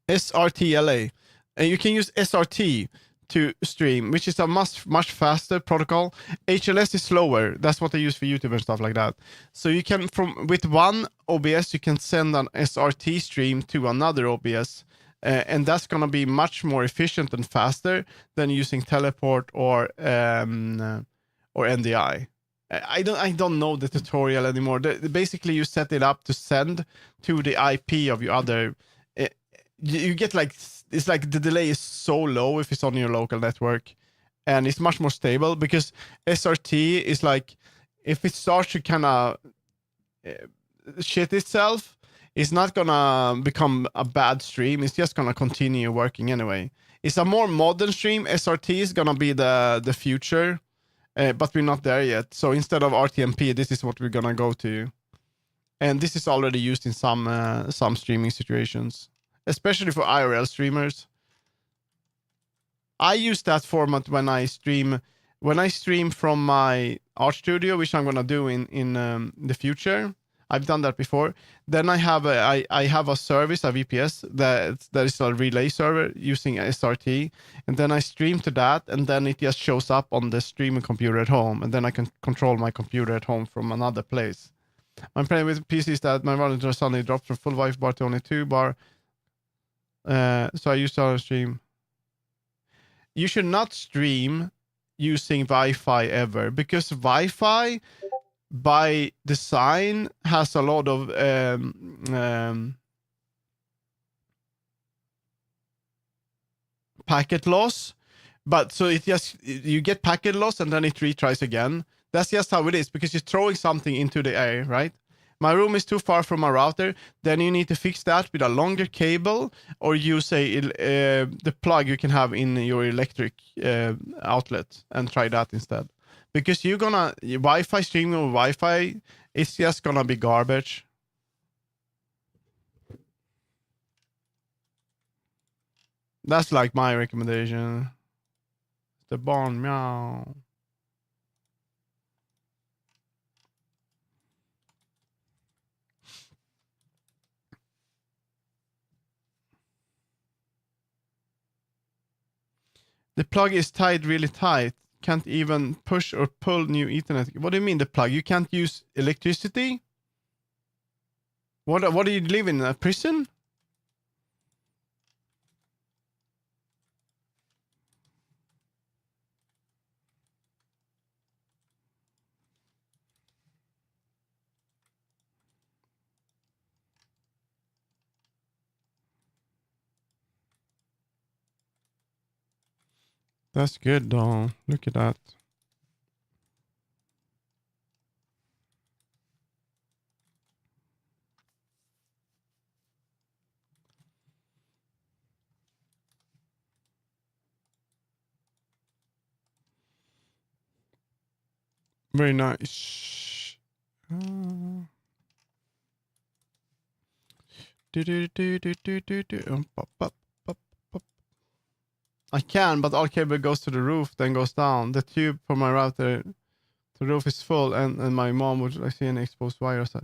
S1: SRTLA. And you can use SRT to stream, which is a much faster protocol. HLS is slower. That's what they use for YouTube and stuff like that. So you can with one OBS you can send an SRT stream to another OBS, and that's gonna be much more efficient and faster than using teleport or NDI. I don't know the tutorial anymore. Basically, you set it up to send to the IP of your other. You get like, it's like the delay is so low if it's on your local network, and it's much more stable because SRT is like, if it starts to kind of shit itself, it's not gonna become a bad stream. It's just gonna continue working anyway. It's a more modern stream. SRT is gonna be the future, but we're not there yet. So instead of RTMP, this is what we're gonna go to, and this is already used in some streaming situations, especially for IRL streamers. I use that format when I stream from my art studio, which I'm gonna do in the future. I've done that before. Then I have a service, a VPS that is a relay server using SRT, and then I stream to that, and then it just shows up on the streaming computer at home, and then I can control my computer at home from another place. I'm playing with PCs that my monitor suddenly drops from full Wi-Fi bar to only 2 bar. So I used to stream. You should not stream using Wi-Fi ever, because Wi-Fi by design has a lot of packet loss. But so you get packet loss and then it retries again. That's just how it is, because you're throwing something into the air, right? My room is too far from my router. Then you need to fix that with a longer cable, or use the plug you can have in your electric outlet, and try that instead. Because Wi-Fi streaming over Wi-Fi, it's just gonna be garbage. That's like my recommendation. The barn meow. The plug is tied really tight. Can't even push or pull new Ethernet. What do you mean the plug? You can't use electricity? What do you live in? A prison? That's good though. Look at that. Very nice. I can, but all cable goes to the roof, then goes down. The tube for my router, the roof is full, and my mom would like see an exposed wire. So,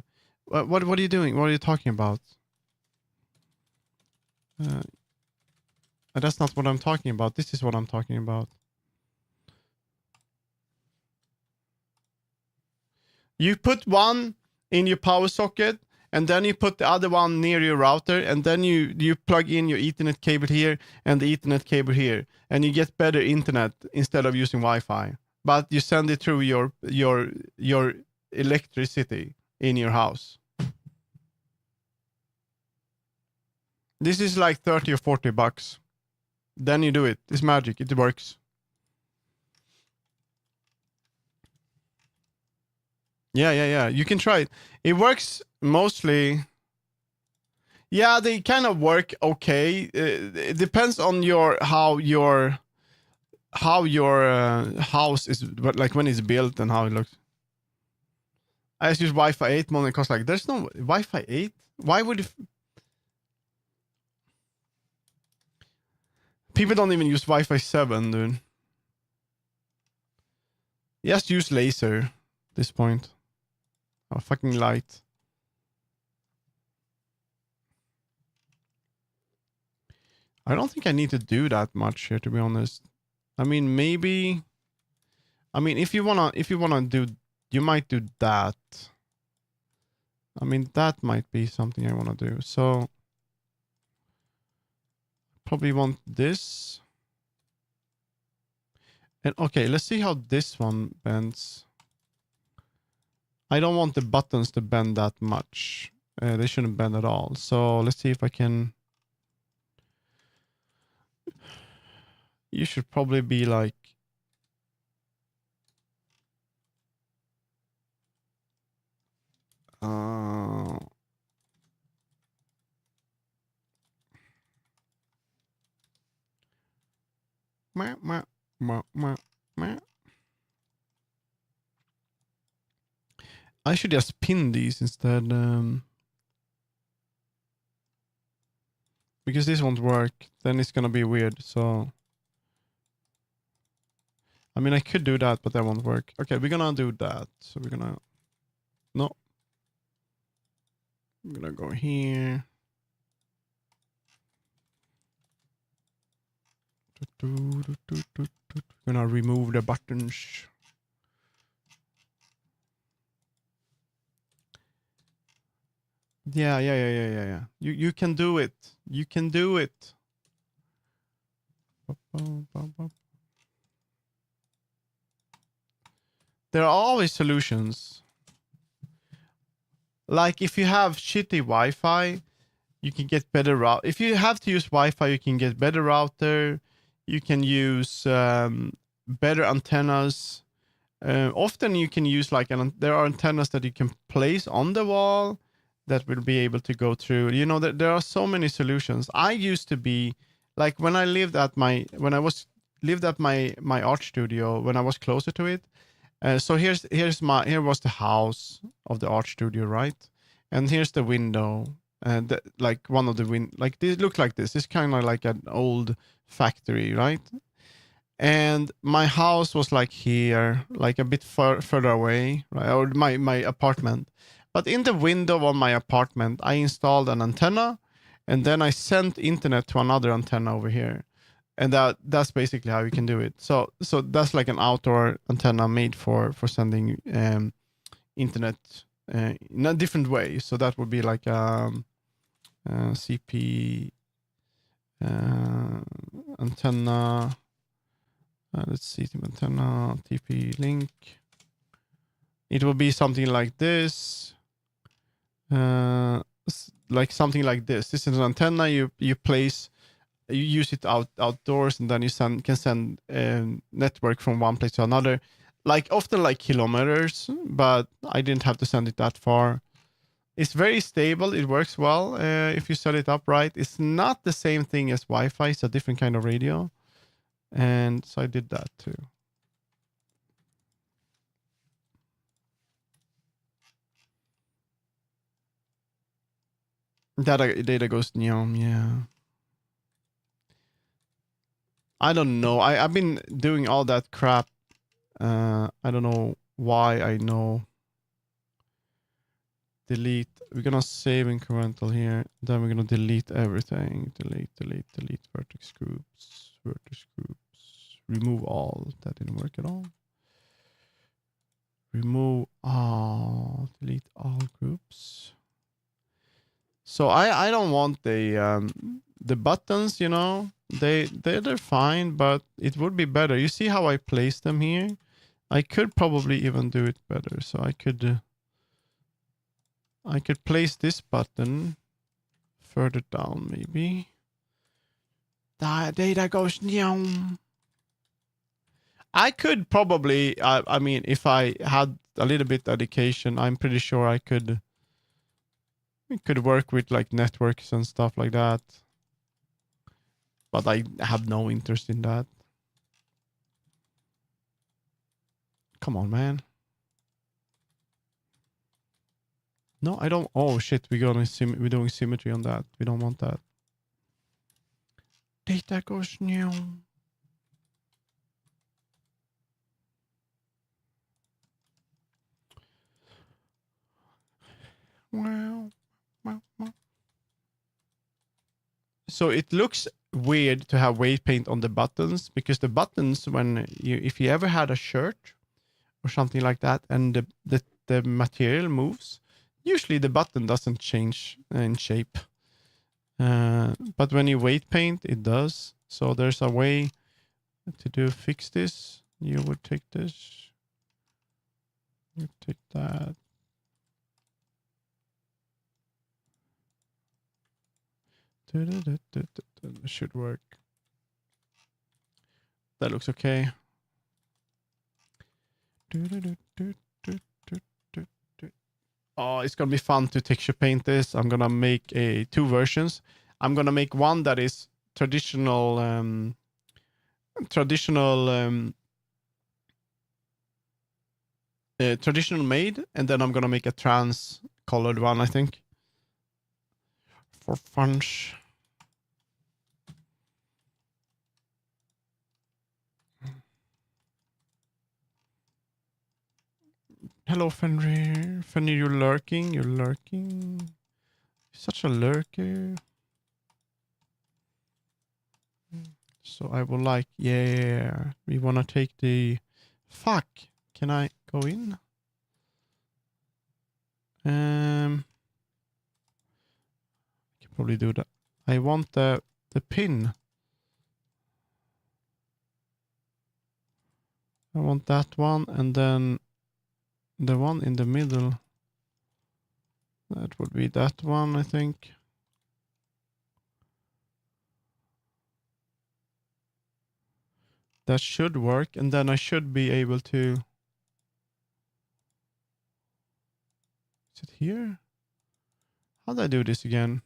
S1: what are you doing? What are you talking about? That's not what I'm talking about. This is what I'm talking about. You put one in your power socket, and then you put the other one near your router, and then you plug in your Ethernet cable here and the Ethernet cable here, and you get better internet instead of using Wi-Fi. But you send it through your electricity in your house. This is like 30 or 40 bucks. Then you do it. It's magic. It works. Yeah. You can try it. It works mostly. Yeah, they kind of work okay. It depends on how your house is, like when it's built and how it looks. I just use Wi-Fi 8 more because like there's no Wi-Fi 8. Why would people don't even use Wi-Fi 7, dude? Just use laser at this point. Oh, fucking light. I don't think I need to do that much here, to be honest. I mean, maybe. I mean, if you wanna do, you might do that. I mean, that might be something I wanna do. So, probably want this. And okay, let's see how this one bends. I don't want the buttons to bend that much. They shouldn't bend at all. So let's see if I can. You should probably be like. I should just pin these instead. Because this won't work. Then it's gonna be weird. So. I mean, I could do that, but that won't work. Okay, we're gonna do that. So we're gonna. No. I'm gonna go here. Gonna remove the buttons. Yeah. You can do it. You can do it. There are always solutions. Like if you have shitty Wi-Fi, you can get better route. If you have to use Wi-Fi, you can get better router. You can use better antennas. Often you can use like there are antennas that you can place on the wall that will be able to go through. You know, there are so many solutions. I used to be like when I lived at my art studio when I was closer to it. So here was the house of the art studio, right? And here's the window, and like one of the like this look like this. It's kind of like an old factory, right? And my house was like here, like a bit further away, right? Or my apartment. But in the window of my apartment, I installed an antenna, and then I sent internet to another antenna over here. And that's basically how you can do it. So that's like an outdoor antenna made for sending internet in a different way. So that would be like CP antenna. Let's see, antenna TP link. It will be something like this. Like something like this. This is an antenna you place. You use it outdoors, and then you can send network from one place to another, like often like kilometers. But I didn't have to send it that far. It's very stable. It works well if you set it up right. It's not the same thing as Wi-Fi. It's a different kind of radio, and so I did that too. Data goes nyam, yeah. I don't know. I've been doing all that crap. I don't know why I know. Delete. We're gonna save incremental here. Then we're gonna delete everything. Delete vertex groups. Vertex groups. Remove all. That didn't work at all. Remove all. Delete all groups. So I don't want the buttons, you know. They're fine, but it would be better. You see how I place them here? I could probably even do it better. So I could place this button further down, maybe. Data goes down. I could probably, I mean, if I had a little bit dedication, I'm pretty sure I could work with like networks and stuff like that. But I have no interest in that. Come on, man. No, I don't. Oh shit, we're doing symmetry on that. We don't want that. Data goes new. Wow. So it looks weird to have weight paint on the buttons, because the buttons, if you ever had a shirt or something like that, and the material moves, usually the button doesn't change in shape. But when you weight paint, it does. So there's a way to fix this. You would take this. You take that. Should work. That looks okay. Oh, it's gonna be fun to texture paint this. I'm gonna make two versions. I'm gonna make one that is traditional made, and then I'm gonna make a trans colored one, I think, for fun. Hello, Fenrir. Fenrir, you're lurking. You're lurking. You're such a lurker. So I will like, yeah. We want to take the... Fuck. Can I go in? I can probably do that. I want the pin. I want that one, and then the one in the middle. That would be that one, I think. That should work, and then I should be able to... Is it here? How do I do this again?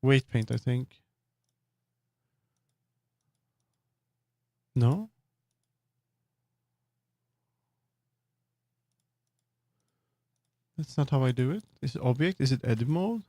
S1: Weight paint, I think. No? That's not how I do it. Is it object? Is it edit mode?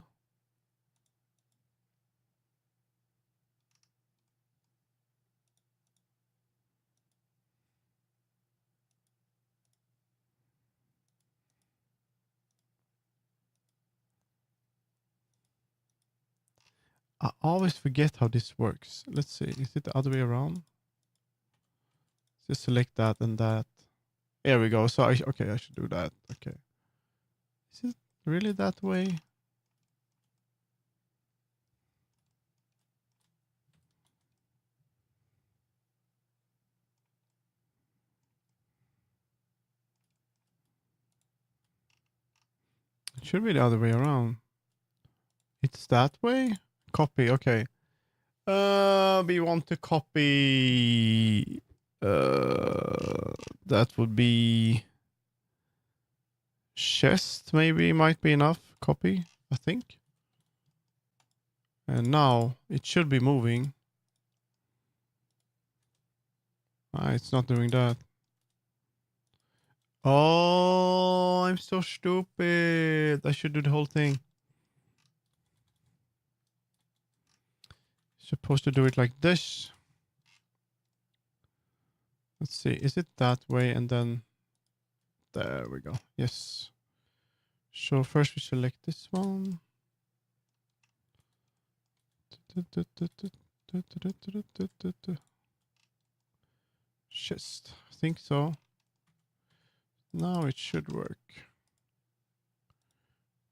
S1: I always forget how this works. Let's see. Is it the other way around? Just select that and that. There we go. So okay, I should do that. Okay. Is it really that way? It should be the other way around. It's that way? Copy, okay. We want to copy... that would be... chest, maybe, might be enough. Copy, I think. And now it should be moving. It's not doing that. Oh, I'm so stupid. I should do the whole thing. Supposed to do it like this. Let's see. Is it that way? And then there we go. Yes. So first we select this one. Chest. I think so. Now it should work.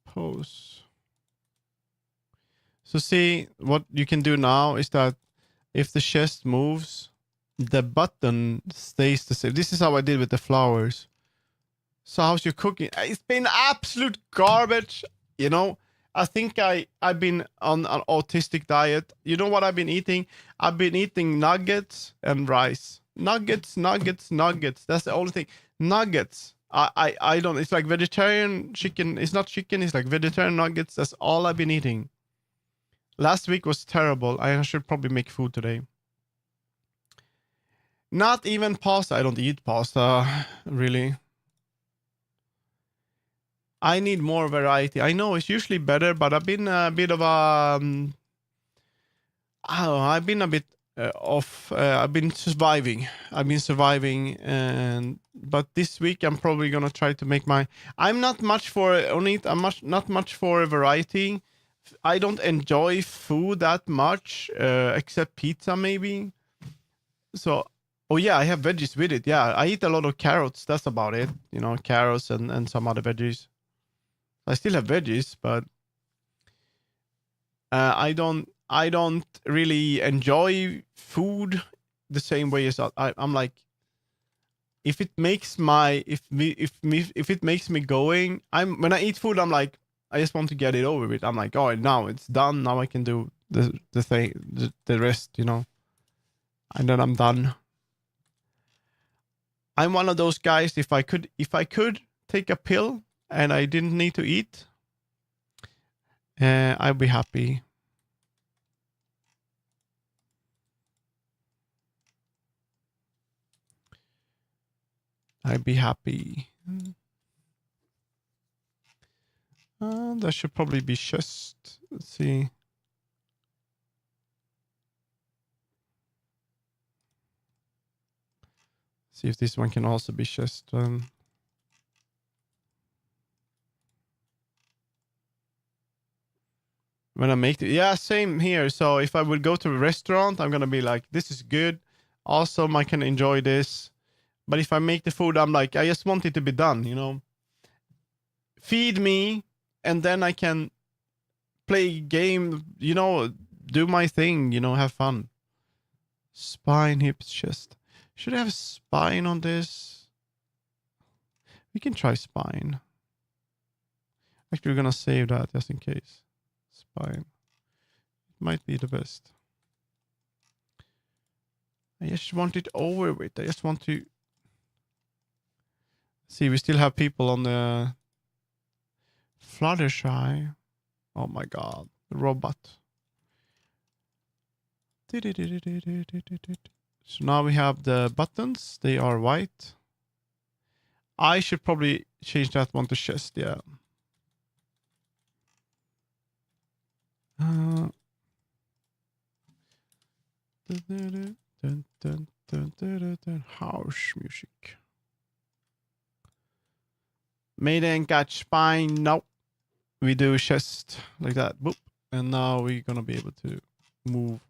S1: Pose. So see, what you can do now is that if the chest moves, the button stays the same. This is how I did with the flowers. So how's your cooking? It's been absolute garbage. You know, I think I've been on an autistic diet. You know what I've been eating? I've been eating nuggets and rice. Nuggets. That's the only thing. Nuggets. I don't. It's like vegetarian chicken. It's not chicken. It's like vegetarian nuggets. That's all I've been eating. Last week was terrible. I should probably make food today. Not even pasta. I don't eat pasta, really. I need more variety. I know it's usually better, but I've been a bit of a... I don't know, I've been a bit off. I've been surviving. But this week I'm probably gonna try to make my... I'm not much for not much for a variety. I don't enjoy food that much, except pizza maybe. So, oh yeah, I have veggies with it. Yeah, I eat a lot of carrots. That's about it. You know, carrots and some other veggies. I still have veggies, but I don't really enjoy food the same way as I'm like, if it makes it makes me going, when I eat food, I'm like, I just want to get it over with. I'm like, oh, now it's done. Now I can do the thing, the rest, you know, and then I'm done. I'm one of those guys. If I could take a pill and I didn't need to eat, I'd be happy. I'd be happy. That should probably be chest. Let's see. See if this one can also be chest. When I make it, yeah, same here. So if I would go to a restaurant, I'm gonna be like, this is good. Awesome, I can enjoy this. But if I make the food, I'm like, I just want it to be done, you know. Feed me, and then I can play game, you know, do my thing, you know, have fun. Spine, hips, chest. Should I have spine on this? We can try spine. Actually, we're gonna save that just in case. Spine. It might be the best. I just want it over with. I just want to... See, we still have people on the... Fluttershy. Oh my god. The robot. So now we have the buttons. They are white. I should probably change that one to chest, yeah. House music. Maiden got spine. Nope. We do chest like that. Boop. And now we're gonna be able to move.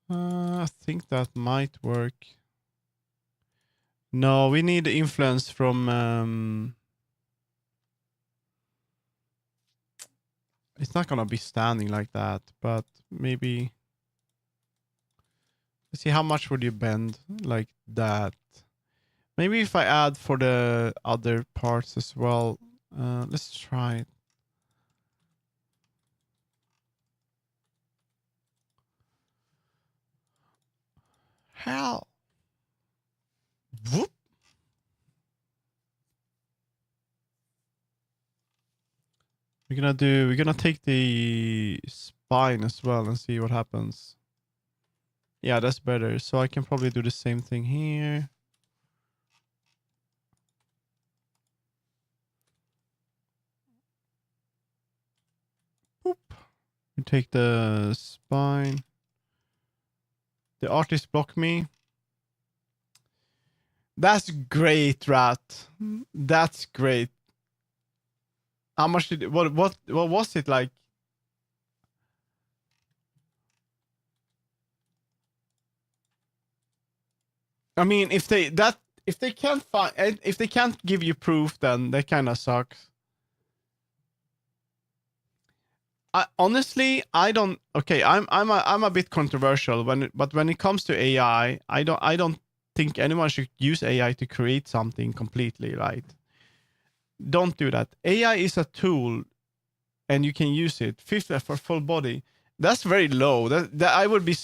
S1: I think that might work. No, we need influence from... It's not gonna be standing like that, but maybe... Let's see, how much would you bend like that? Maybe if I add for the other parts as well. Let's try it. Hell. Whoop. We're gonna take the spine as well and see what happens. Yeah, that's better. So I can probably do the same thing here. We take the spine. The artist block me. That's great, Rat. That's great. How much did what was it like? I mean, if they can't give you proof, then that kind of sucks. I don't. Okay, I'm a bit controversial but when it comes to AI, I don't think anyone should use AI to create something completely, right? Don't do that. AI is a tool, and you can use it. Fifth for full body. That's very low. That I would be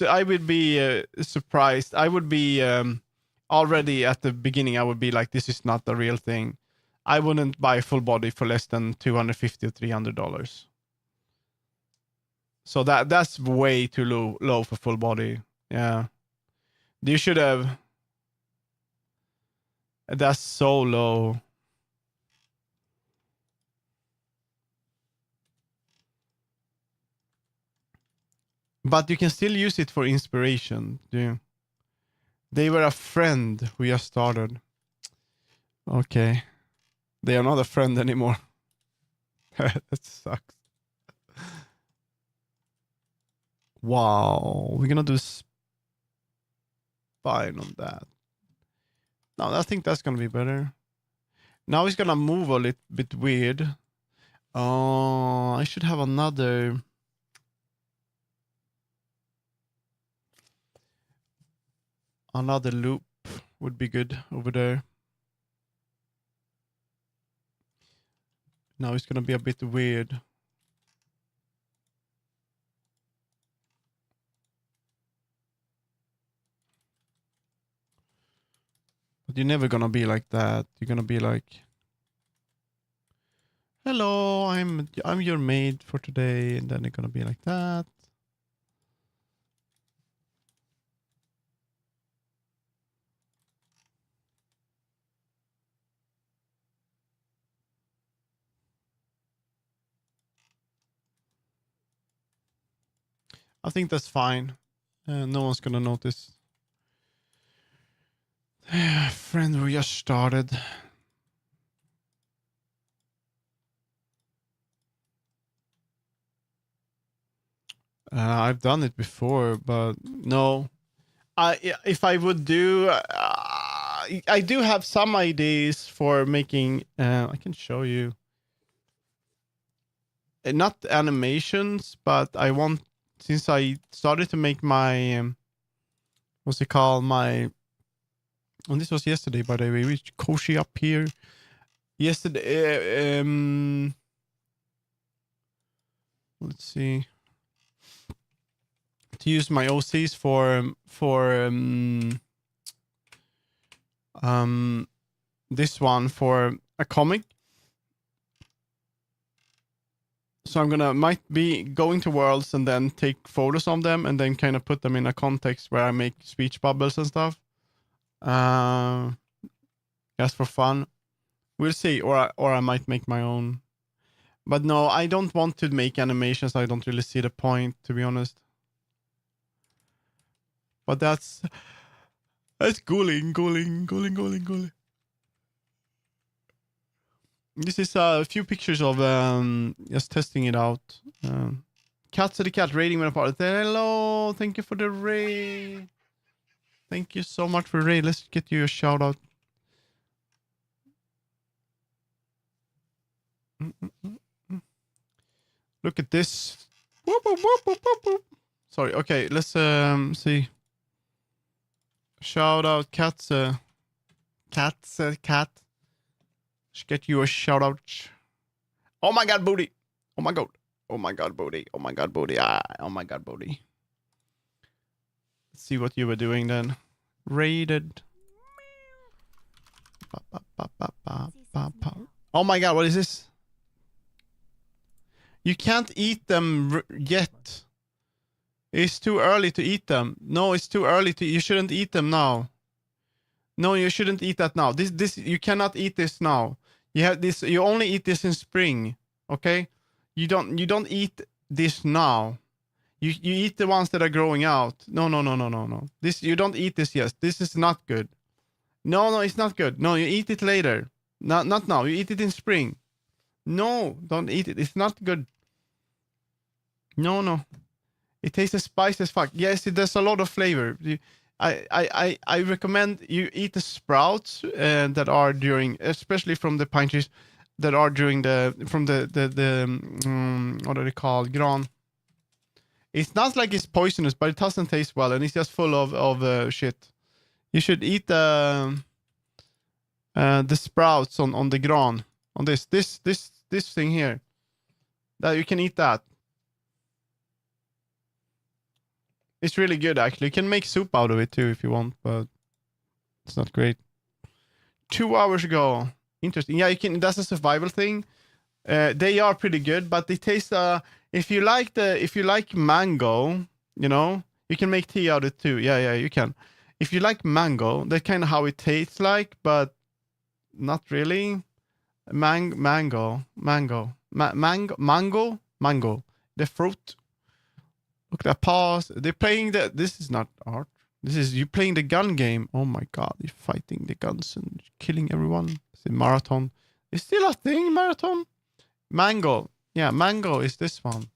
S1: surprised. I would be already at the beginning. I would be like, this is not the real thing. I wouldn't buy full body for less than $250 or $300. So that's way too low for full body. Yeah, you should have. That's so low. But you can still use it for inspiration. Yeah. They were a friend who just started. Okay. They are not a friend anymore. That sucks. Wow. We're gonna do spine on that. No, I think that's gonna be better. Now it's gonna move a little bit weird. Oh, I should have another. Another loop would be good over there. Now it's gonna be a bit weird. But you're never gonna be like that. You're gonna be like, hello, I'm your maid for today, and then you're gonna be like that. I think that's fine. No one's gonna notice. Friend, we just started. I've done it before, but no. If I would do, I do have some ideas for making. I can show you. Not animations, but I want, since I started to make my what's it called, my, and this was yesterday, by the way. We reached Koshi up here yesterday. Let's see, to use my OCs for this one for a comic. So I'm gonna might be going to worlds and then take photos of them and then kind of put them in a context where I make speech bubbles and stuff. Just for fun. We'll see, or I might make my own. But no, I don't want to make animations. I don't really see the point, to be honest. But that's ghouling. This is a few pictures of just testing it out. Cats of the cat raiding when apart. Hello, thank you for the raid. Thank you so much for the raid. Let's get you a shout out. Look at this. Whoop, whoop, whoop, whoop, whoop, whoop. Sorry. Okay, let's see. Shout out cats. Cat. Let's get you a shout out. Oh my god, booty. Oh my god. Oh my god, booty. Oh my god, booty. Oh my god, booty. Let's see what you were doing then. Raided. Oh my god, what is this? You can't eat them yet. It's too early to eat them. No, it's too early to. You shouldn't eat them now. No, you shouldn't eat that now. This you cannot eat this now. You have this. You only eat this in spring. Okay, you don't eat this now. You eat the ones that are growing out. No. This you don't eat this yet. This is not good. No, it's not good. No, you eat it later. Not now. You eat it in spring. No, don't eat it. It's not good. No. It tastes spicy as fuck. Yes, there's a lot of flavor. I recommend you eat the sprouts that are during, especially from the pine trees, that are during from the what are they called? Gran. It's not like it's poisonous, but it doesn't taste well, and it's just full of shit. You should eat the sprouts on the gran, on this thing here. That you can eat that. It's really good, actually. You can make soup out of it too if you want, but it's not great. 2 hours ago. Interesting. Yeah, you can. That's a survival thing. They are pretty good, but they taste. If you like mango, you know, you can make tea out of it too. Yeah, you can. If you like mango, that's kind of how it tastes like, but not really. Mango. The fruit. Look at that pause. They're playing the. This is not art. This is you playing the gun game. Oh my god, you're fighting the guns and killing everyone. It's a marathon. Is still a thing, marathon? Mango. Yeah, mango is this one.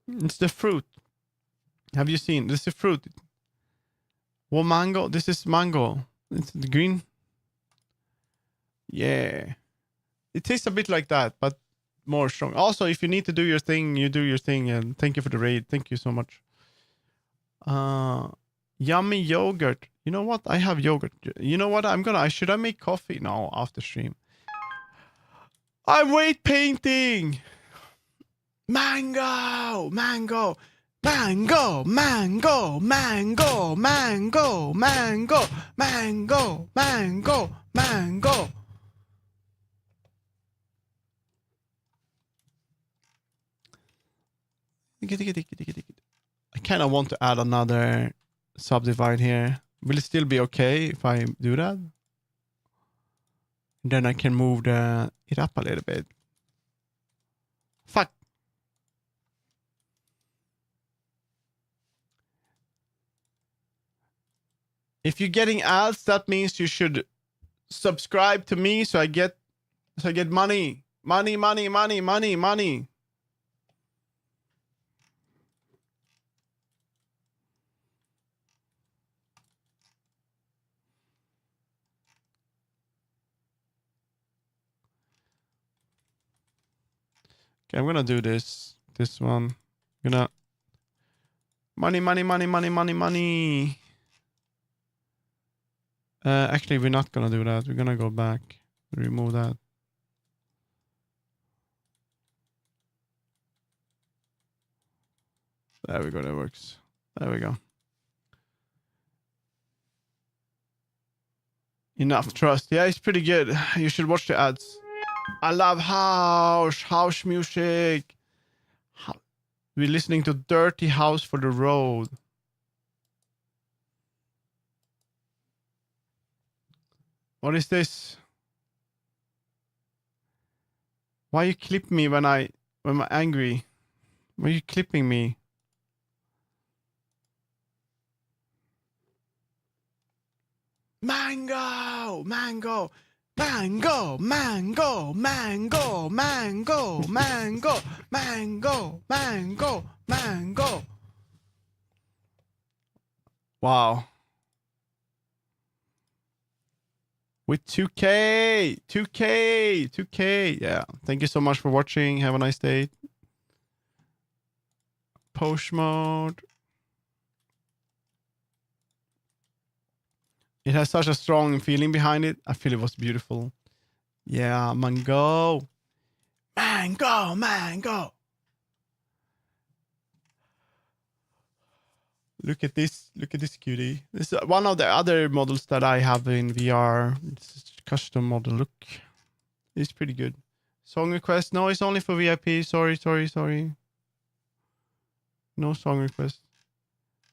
S1: It's the fruit. Have you seen? This is fruit. What mango? This is mango. It's the green. Yeah. It tastes a bit like that, but more strong. Also, if you need to do your thing, you do your thing. And thank you for the raid. Thank you so much. Yummy yogurt. You know what? I have yogurt. You know what? Should I make coffee? No, after stream. I'm weight painting. Mango. I kind of want to add another subdivide here. Will it still be okay if I do that? Then I can move it up a little bit. Fuck. If you're getting ads, that means you should subscribe to me so I get money. Money. Okay, I'm gonna do this one. I'm gonna money. Actually, we're not gonna do that. We're gonna go back, remove that. There we go. That works. There we go. Enough trust. Yeah, it's pretty good. You should watch the ads. I love house music. We're listening to Dirty House for the Road. What is this? Why you clip me when I'm angry? Why are you clipping me? Mango. Wow. With 2K. Yeah. Thank you so much for watching. Have a nice day. Push mode. It has such a strong feeling behind it. I feel it was beautiful. Yeah, mango. Look at this cutie. This is one of the other models that I have in VR. It's a custom model. Look, it's pretty good. Song request? No, it's only for VIP. Sorry. No song request.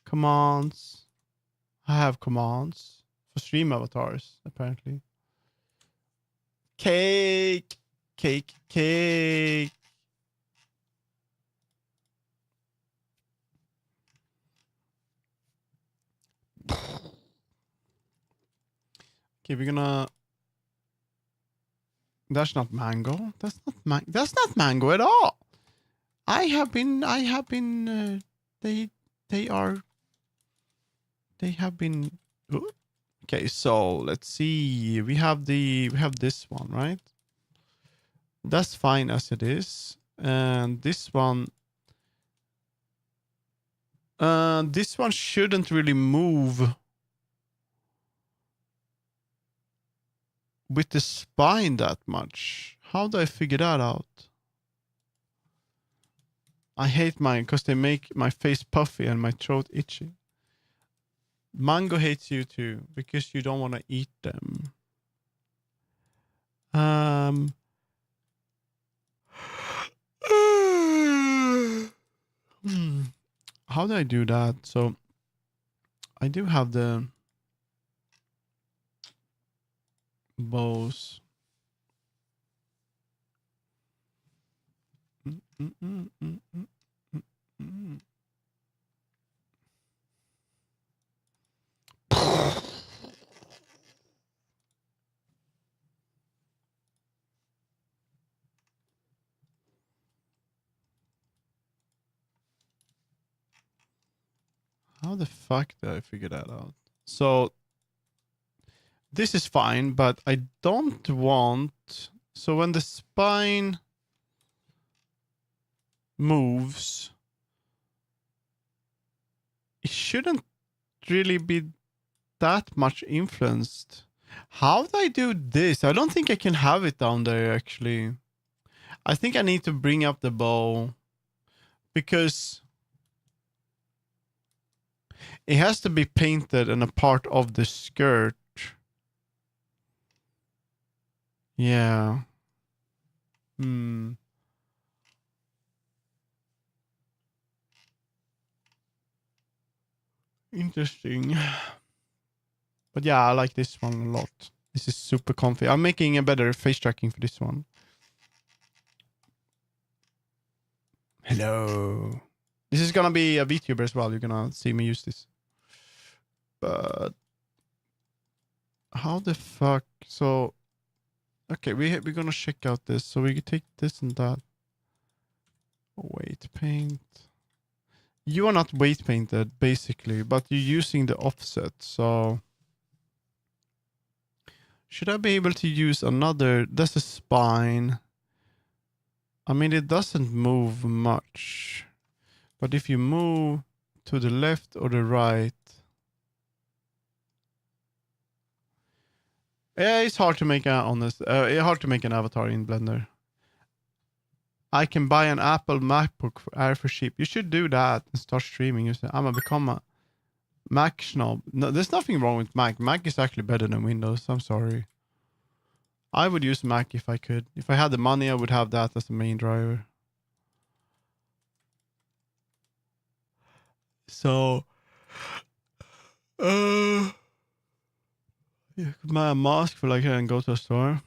S1: Commands. I have commands for stream avatars, apparently. Cake. Okay, we're gonna. That's not mango. That's not mango at all. I have been. They are. They have been. Ooh. Okay, so let's see. We have this one, right? That's fine as it is. And this one. This one shouldn't really move with the spine that much. How do I figure that out? I hate mine because they make my face puffy and my throat itchy. Mango hates you too because you don't want to eat them. How do I do that? So I do have the bows. How the fuck did I figure that out? So this is fine, but I don't want. So when the spine moves, it shouldn't really be that much influenced. How do I do this? I don't think I can have it down there actually. I think I need to bring up the bow because it has to be painted and a part of the skirt. Yeah. Interesting. But yeah, I like this one a lot. This is super comfy. I'm making a better face tracking for this one. Hello. This is gonna be a VTuber as well. You're gonna see me use this. But how the fuck? So okay, we're gonna check out this. So we can take this and that. Weight paint. You are not weight painted basically, but you're using the offset. So should I be able to use another? That's a spine. I mean, it doesn't move much, but if you move to the left or the right, yeah, it's hard to make hard to make an avatar in Blender. I can buy an Apple MacBook for cheap. You should do that and start streaming. I'm gonna become a Mac snob. No, there's nothing wrong with Mac. Mac is actually better than Windows. I'm sorry. I would use Mac if I could. If I had the money, I would have that as the main driver. So, yeah, my mask for like and go to a store.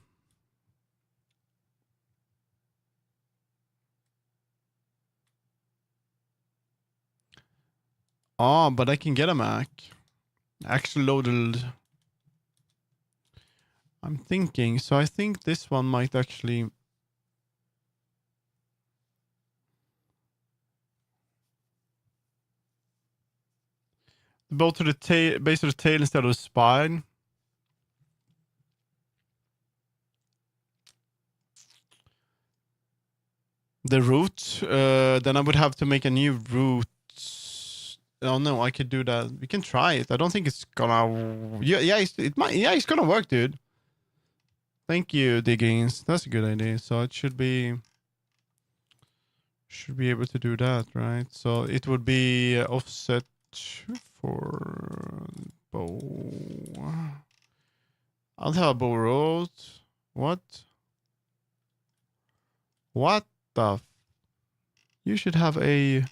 S1: Oh, but I can get a Mac. Actually loaded. I'm thinking. So I think this one might actually. Both to the tail, base of the tail instead of the spine. The root. Then I would have to make a new root. Oh no, I could do that. We can try it. I don't think it's gonna. Yeah, it might. Yeah, it's gonna work, dude. Thank you, Diggins. That's a good idea. So it should be able to do that, right? So it would be offset for bow. I'll have a bow road. What? What the? You should have a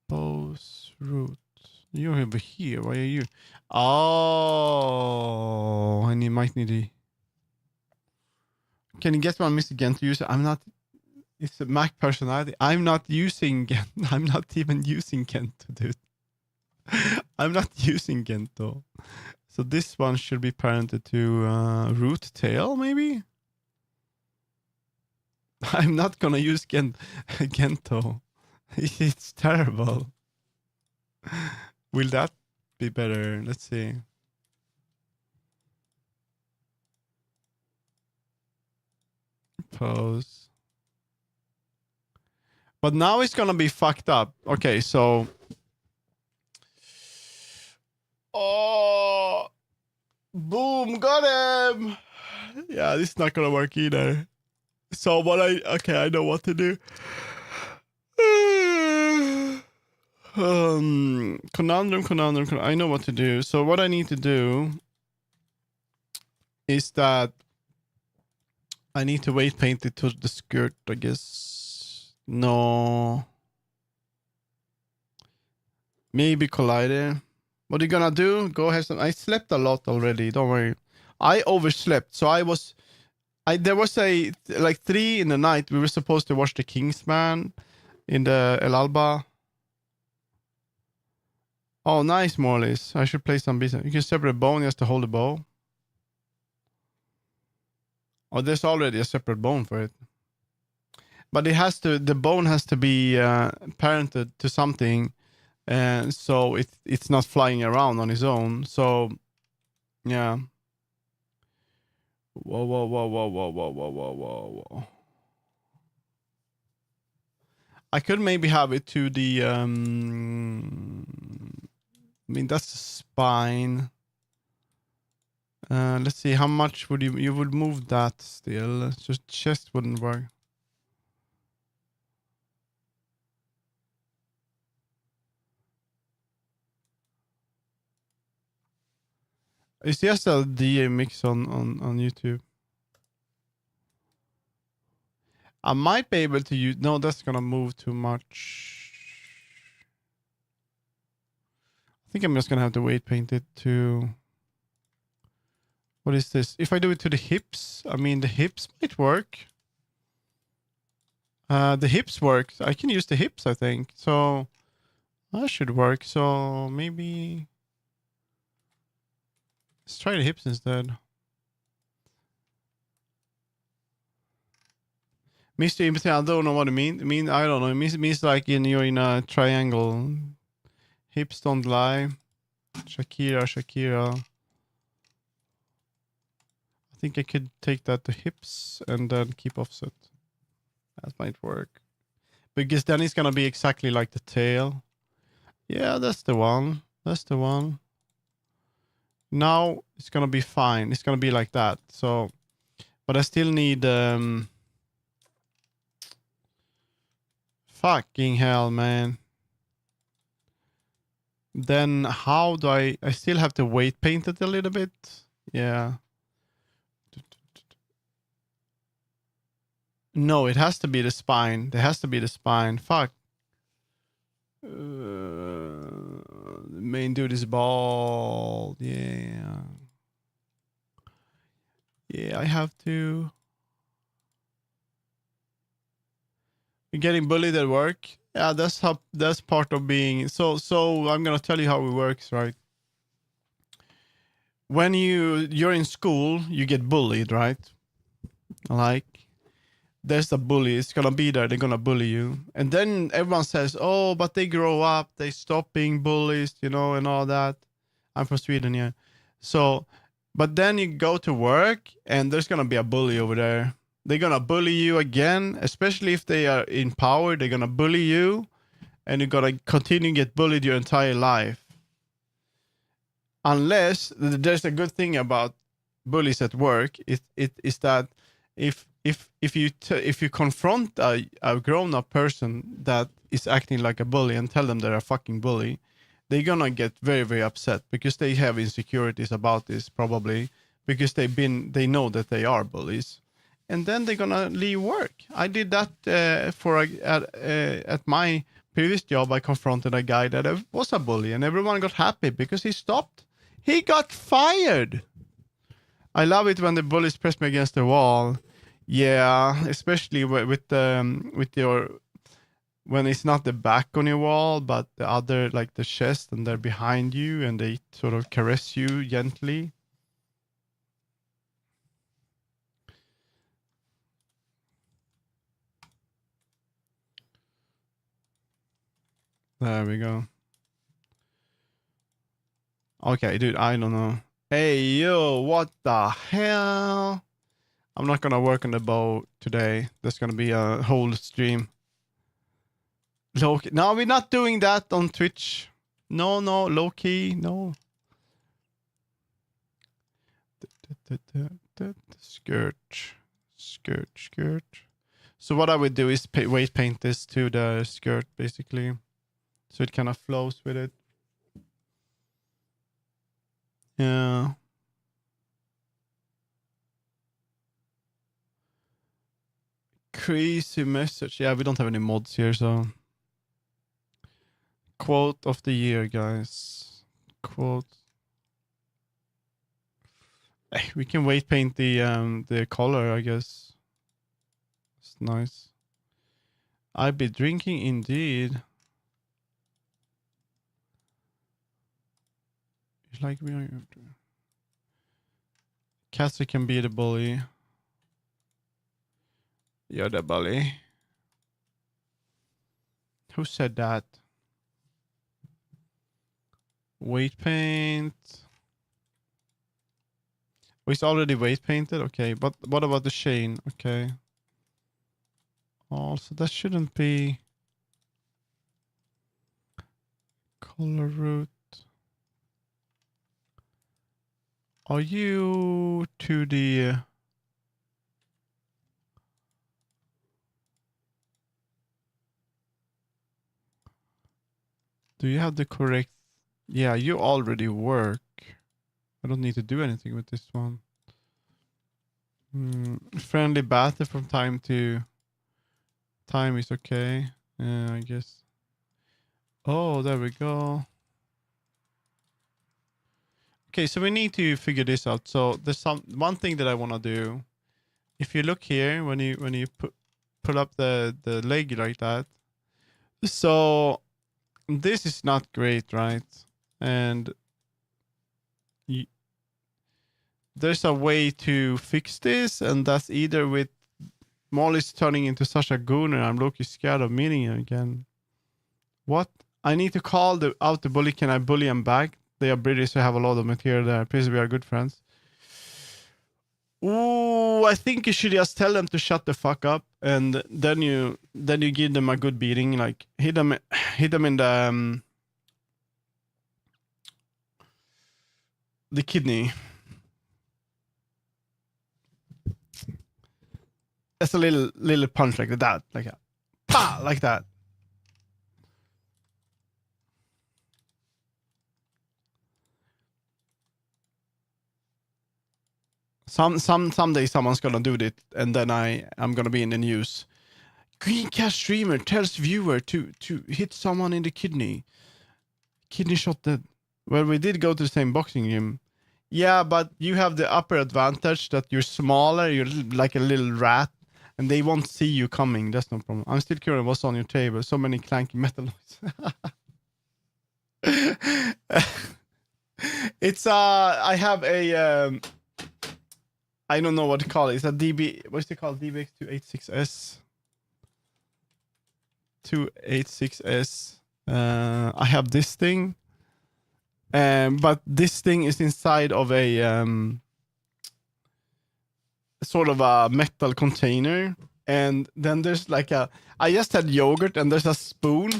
S1: bows root. You're over here. Why are you? Oh, and you might need a. Can you get one Mr. Gent to use it? I'm not. It's a Mac personality. I'm not using Gent. I'm not even using Gent to do it. I'm not using Gento. So this one should be parented to root tail, maybe? I'm not gonna use Gento. It's terrible. Will that be better? Let's see. Pose. But now it's gonna be fucked up. Okay, so. Oh, boom, got him. Yeah, this is not gonna work either. So I know what to do. Conundrum. I know what to do. So what I need to do is that I need to weight paint it to the skirt, I guess. No. Maybe Collider. What are you gonna do? Go have some. I slept a lot already. Don't worry. I overslept. So there was like 3 in the night. We were supposed to watch the Kingsman in the El Alba. Oh, nice, Morlis. I should play some business. You can separate bone just to hold the bow. Oh, there's already a separate bone for it. But the bone has to be parented to something, and so it's not flying around on its own. So, yeah. Whoa. I could maybe have it to the I mean, that's the spine. Let's see, how much would you would move that still? Just chest wouldn't work. It's just a DA mix on YouTube. I might be able to use. No, that's gonna move too much. I think I'm just gonna have to weight paint it to. What is this? If I do it to the hips, I mean, the hips might work. The hips work. I can use the hips, I think. So that should work. So maybe let's try the hips instead. Mr. Impotent, I don't know what it means. I don't know. It means like you're in a triangle. Hips don't lie. Shakira. I think I could take that to hips and then keep offset. That might work. Because then it's gonna be exactly like the tail. Yeah, that's the one. Now it's gonna be fine. It's gonna be like that. So, but I still need fucking hell, man. Then how do I still have to weight paint it a little bit? Yeah. No, it has to be the spine. There has to be the spine. Fuck. The main dude is bald. Yeah. Yeah, I have to. You're getting bullied at work. Yeah, that's part of being. So I'm gonna tell you how it works, right? When you're in school, you get bullied, right? Like, there's a bully. It's gonna be there. They're gonna bully you, and then everyone says, "Oh, but they grow up. They stop being bullies, and all that." I'm from Sweden, yeah. So, but then you go to work, and there's gonna be a bully over there. They're gonna bully you again, especially if they are in power. They're gonna bully you, and you're gonna continue to get bullied your entire life. Unless there's a good thing about bullies at work, it is that if you confront a grown-up person that is acting like a bully and tell them they're a fucking bully, they're gonna get very, very upset because they have insecurities about this, probably because they know that they are bullies, and then they're gonna leave work. I did that at my previous job. I confronted a guy that was a bully, and everyone got happy because he stopped. He got fired. I love it when the bullies press me against the wall. Yeah, especially with your when it's not the back on your wall, but the other, like the chest, and they're behind you, and they sort of caress you gently. There we go. Okay, dude, I don't know. Hey, yo, what the hell? I'm not gonna work on the bow today. There's gonna be a whole stream. Low key. No, we're not doing that on Twitch. No, low key, no. Skirt. So what I would do is weight paint this to the skirt, basically. So it kind of flows with it. Yeah. Crazy message. Yeah, we don't have any mods here, so. Quote of the year, guys. Quote. We can weight paint the color, I guess. It's nice. I'd be drinking indeed. It's like we are. Cassie can be the bully. You're the bully. Who said that? Weight paint. Oh, it's already weight painted? Okay, but what about the chain? Okay. Oh, so that shouldn't be... Color root. Are you to the... Do you have the correct... Yeah, you already work. I don't need to do anything with this one. Friendly battle from time to time is okay. I guess. Oh, there we go. Okay, so we need to figure this out. So there's one thing that I want to do. If you look here, when you put up the leg like that, so this is not great, right? And there's a way to fix this, and that's either with Molly's turning into such a gooner. I'm low-key scared of meeting him again. What? I need to call out the bully. Can I bully him back? They are British, so I have a lot of material there. Please, we are good friends. Ooh, I think you should just tell them to shut the fuck up, and then you give them a good beating. Like hit them in the kidney. Just a little punch like that, like that, pa, like that. Someday someone's gonna do it, and then I'm gonna be in the news. Green Cat streamer tells viewer to hit someone in the kidney. Kidney shot dead. Well, we did go to the same boxing gym. Yeah, but you have the upper advantage that you're smaller. You're like a little rat, and they won't see you coming. That's no problem. I'm still curious what's on your table. So many clanky metal noise. It's I have a I don't know what to call it. It's a DB. What's it called? DBX 286S. 286S. I have this thing, but this thing is inside of a sort of a metal container, and then there's like I just had yogurt, and there's a spoon.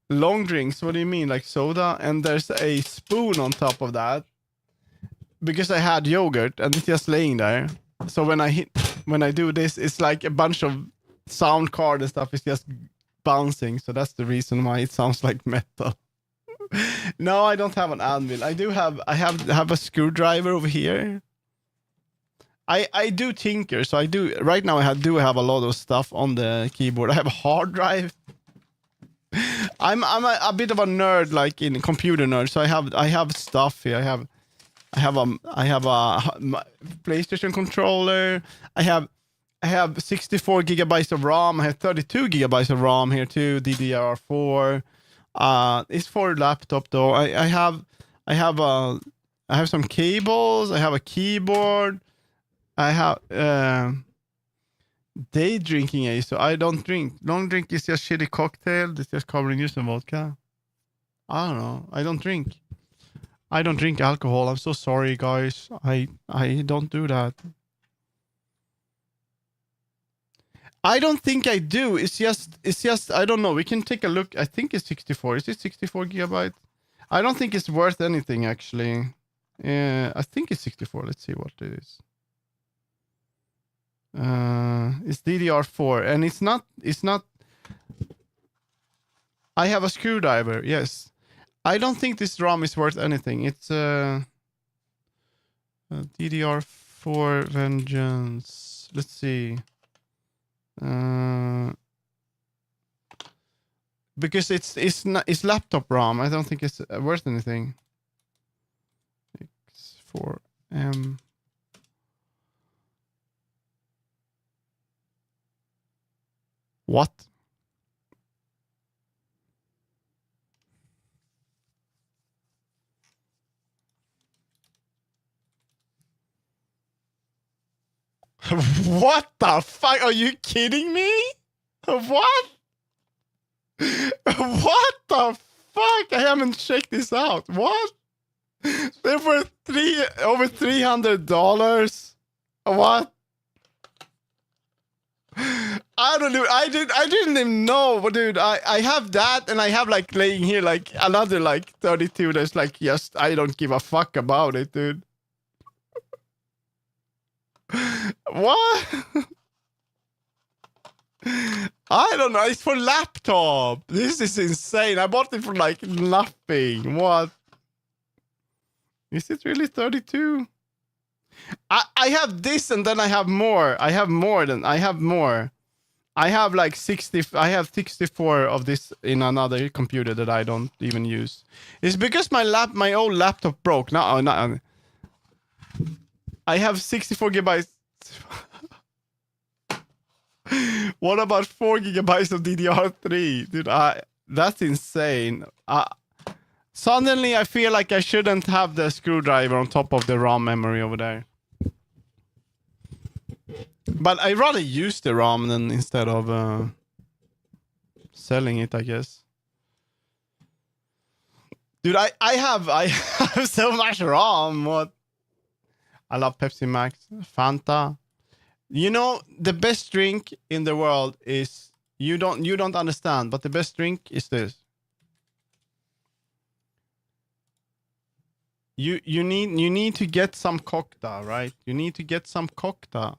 S1: Long drinks, what do you mean? Like soda? And there's a spoon on top of that because I had yogurt and it's just laying there. So when I do this, it's like a bunch of sound card and stuff is just bouncing. So that's the reason why it sounds like metal. No, I don't have an anvil. I have a screwdriver over here. I do tinker, so I do right now. I do have a lot of stuff on the keyboard. I have a hard drive. I'm a bit of a nerd, like in computer nerd. So I have stuff here. I have a PlayStation controller. I have I have 64 gigabytes of RAM. I have 32 gigabytes of RAM here too. DDR4. It's for laptop though. I have some cables. I have a keyboard. I have day drinking age, so I don't drink. Long drink is just shitty cocktail. It's just covering use and vodka. I don't know. I don't drink. I don't drink alcohol. I'm so sorry, guys. I don't do that. I don't think I do. It's just I don't know. We can take a look. I think it's 64. Is it 64 gigabytes? I don't think it's worth anything actually. I think it's 64. Let's see what it is. It's DDR4 and it's not I have a screwdriver. Yes. I don't think this ROM is worth anything. It's DDR4 Vengeance. Let's see. Because it's laptop ROM. I don't think it's worth anything. X4M. What? What the fuck? Are you kidding me? What? What the fuck? I haven't checked this out. What? They were over $300. What? I don't know. I didn't even know, but dude, I have that, and I have like laying here like another like 32. That's like just I don't give a fuck about it, dude. What? I don't know. It's for laptop. This is insane. I bought it for like nothing. What? Is it really 32? I have this and then I have more. I have more. I have like 60. I have 64 of this in another computer that I don't even use. It's because my old laptop broke. No, no. I have 64 gigabytes. What about 4 gigabytes of DDR3? Dude, that's insane. Suddenly I feel like I shouldn't have the screwdriver on top of the ROM memory over there. But I rather use the ROM than instead of selling it, I guess. Dude, I have so much ROM. What? I love Pepsi Max, Fanta. You know, the best drink in the world is you don't understand, but the best drink is this. You need to get some cocktail, right? You need to get some cocktail.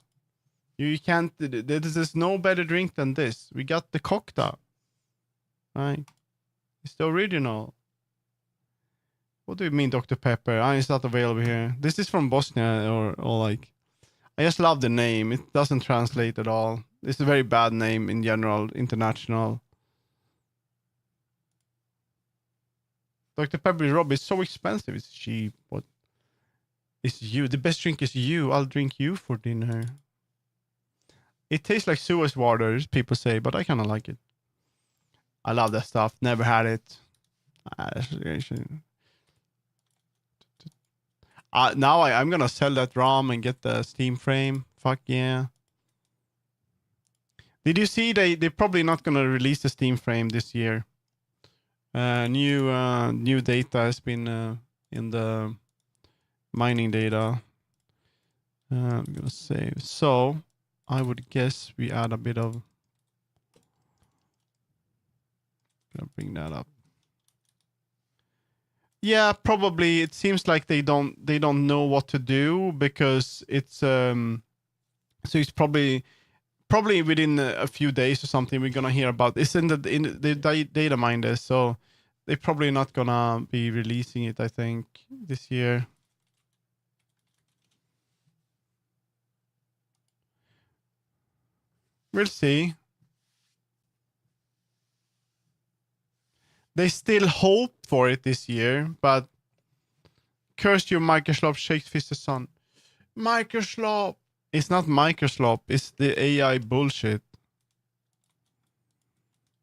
S1: You can't. There's no better drink than this. We got the cocktail, right? It's the original. What do you mean, Dr. Pepper? It's not available here. This is from Bosnia or like. I just love the name. It doesn't translate at all. It's a very bad name in general, international. Dr. Pepper Rob is so expensive. It's cheap. What? It's you. The best drink is you. I'll drink you for dinner. It tastes like sewage water, people say, but I kind of like it. I love that stuff. Never had it. Now I'm gonna sell that ROM and get the Steam frame. Fuck yeah. Did you see they're probably not gonna release the Steam frame this year? New data has been in the mining data. I'm gonna save. So I would guess we add a bit of. Gonna bring that up. Yeah, probably. It seems like they don't know what to do because it's so it's probably within a few days or something we're gonna hear about. It's in the data miner, so they're probably not gonna be releasing it. I think this year. We'll see. They still hope for it this year, but curse you, Microsoft, Shakespeare's son. Microsoft, It's not microslop. It's the AI bullshit.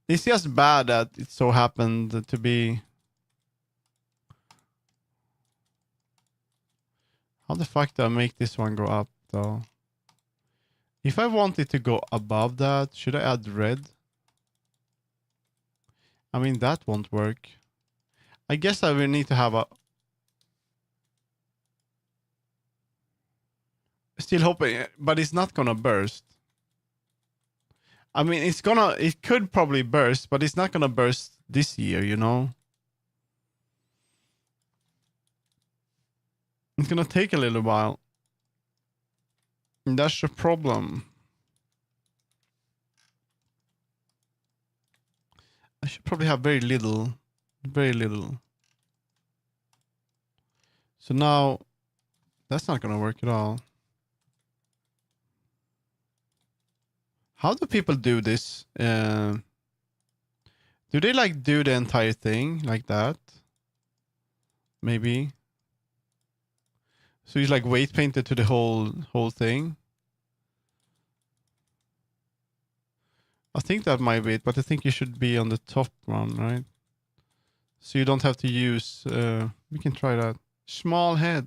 S1: It's just bad that it so happened to be. How the fuck do I make this one go up though? If I want it to go above that, should I add red? I mean, that won't work. I guess I will need to have a... Still hoping, but it's not gonna burst. I mean, it could probably burst, but it's not gonna burst this year, you know? It's gonna take a little while. And that's the problem. I should probably have very little. Very little. So now, that's not gonna work at all. How do people do this? Do they like do the entire thing like that? Maybe. So he's like weight painted to the whole thing. I think that might be it, but I think you should be on the top one, right? So you don't have to use. We can try that. Small head.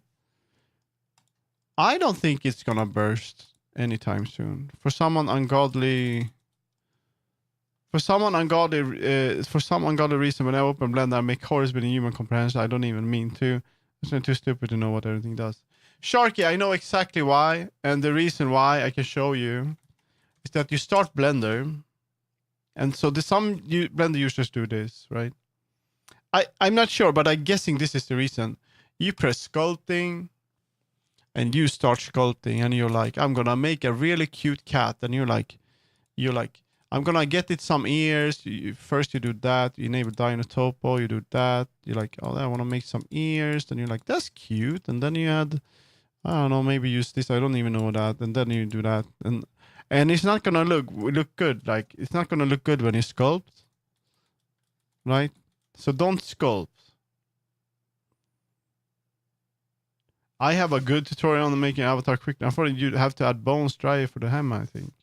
S1: I don't think it's gonna burst anytime soon. For some ungodly reason, when I open Blender, I make horrors with a human comprehension. I don't even mean to. It's not too stupid to know what everything does. Sharky, I know exactly why, and the reason why I can show you is that you start Blender, and so some Blender users do this, right? I'm not sure, but I'm guessing this is the reason. You press sculpting, and you start sculpting, and you're like, I'm gonna make a really cute cat, and you're like, I'm gonna get it some ears. First you do that, you enable Dino Topo, you do that. You're like, oh, I want to make some ears. Then you're like, that's cute. And then you add, I don't know, maybe use this. I don't even know that. And then you do that, and it's not gonna look good. Like it's not gonna look good when you sculpt, right? So don't sculpt. I have a good tutorial on making avatar quick. Unfortunately, you have to add bones driver for the hammer, I think.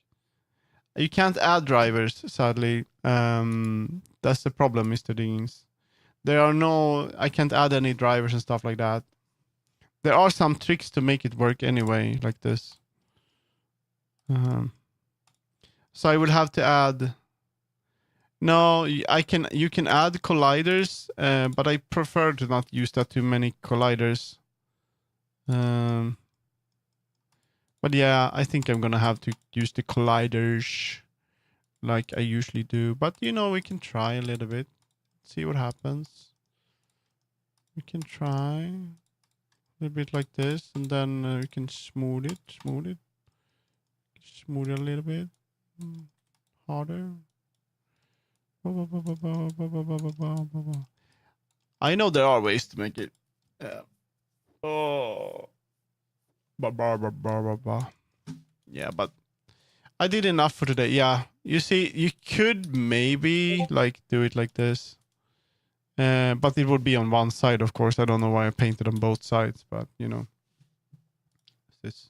S1: You can't add drivers, sadly. That's the problem, Mr. Deans. I can't add any drivers and stuff like that. There are some tricks to make it work anyway, like this. So I will have to add... No, you can add colliders, but I prefer to not use that too many colliders. But yeah, I think I'm gonna have to use the colliders like I usually do. But you know, we can try a little bit, see what happens. We can try a little bit like this, and then we can smooth it a little bit harder. I know there are ways to make it. Yeah, but I did enough for today. Yeah, you see, you could maybe like do it like this, but it would be on one side, of course. I don't know why I painted on both sides, but you know, this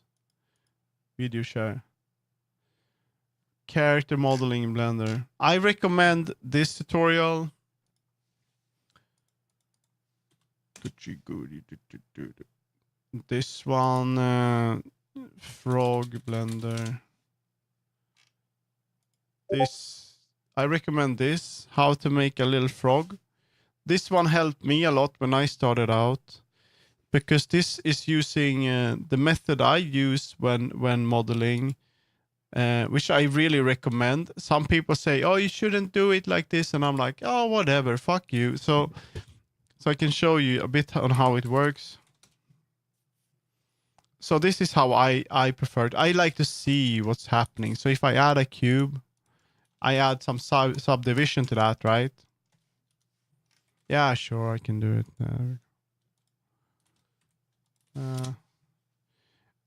S1: video share character modeling in Blender. I recommend this tutorial. This one, Frog Blender. I recommend this, how to make a little frog. This one helped me a lot when I started out, because this is using the method I use when modeling, which I really recommend. Some people say, oh, you shouldn't do it like this, and I'm like, oh, whatever, fuck you. So I can show you a bit on how it works. So this is how I prefer it. I like to see what's happening. So if I add a cube, I add some subdivision to that, right? Yeah, sure, I can do it.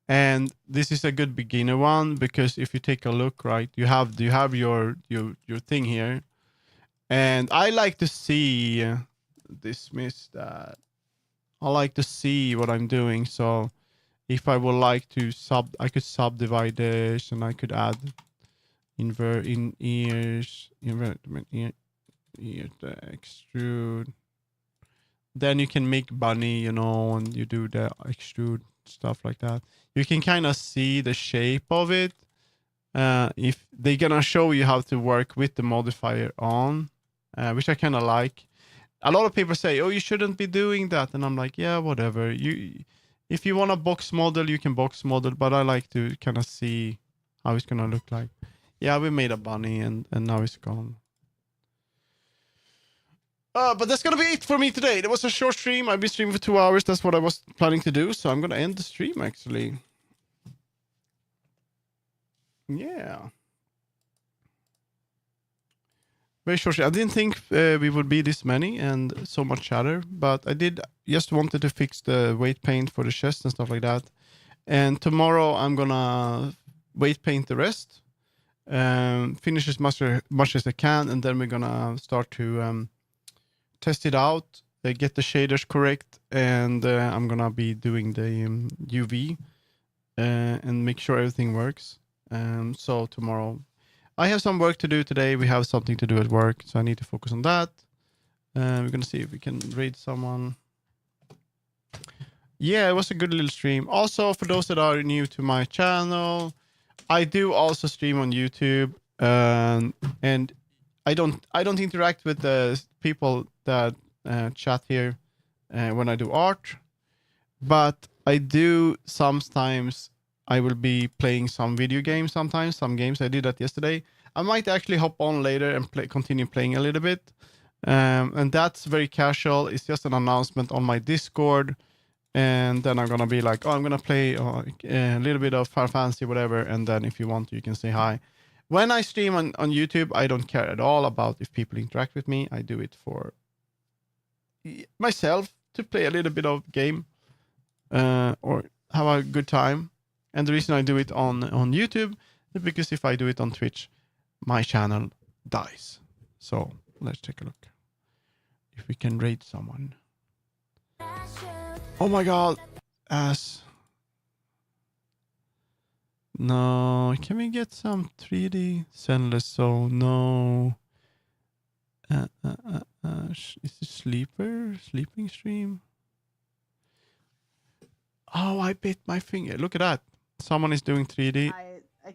S1: And this is a good beginner one, because if you take a look, right, you have your thing here, and I like to see dismiss that. I like to see what I'm doing, so if I would like to I could subdivide this, and I could add ears, ear to extrude. Then you can make bunny, you know, and you do the extrude stuff like that. You can kind of see the shape of it. If they're gonna show you how to work with the modifier on, which I kind of like. A lot of people say, "Oh, you shouldn't be doing that," and I'm like, "Yeah, whatever. If you want a box model, you can box model, but I like to kind of see how it's gonna look like." Yeah, we made a bunny, and now it's gone. But that's gonna be it for me today. It was a short stream. I've been streaming for 2 hours. That's what I was planning to do. So I'm gonna end the stream actually. Yeah. Very short. I didn't think we would be this many and so much chatter, but I did just wanted to fix the weight paint for the chest and stuff like that. And tomorrow I'm gonna weight paint the rest, finish as much as I can, and then we're gonna start to test it out, get the shaders correct, and I'm gonna be doing the UV and make sure everything works. So tomorrow, I have some work to do today. We have something to do at work, so I need to focus on that. We're gonna see if we can raid someone. Yeah, it was a good little stream. Also, for those that are new to my channel, I do also stream on YouTube, and I don't interact with the people that chat here when I do art, but I do sometimes. I will be playing some video games sometimes. Some games I did that yesterday. I might actually hop on later and continue playing a little bit, and that's very casual. It's just an announcement on my Discord. And then I'm gonna be like, oh, I'm gonna play a little bit of Final Fantasy, whatever. And then if you want, you can say hi. When I stream on YouTube, I don't care at all about if people interact with me. I do it for myself to play a little bit of game or have a good time. And the reason I do it on YouTube is because if I do it on Twitch, my channel dies. So let's take a look if we can raid someone. Oh my god, ass. No, can we get some 3D Zenless Zone? No. Is it sleeping stream? Oh, I bit my finger. Look at that. Someone is doing 3D.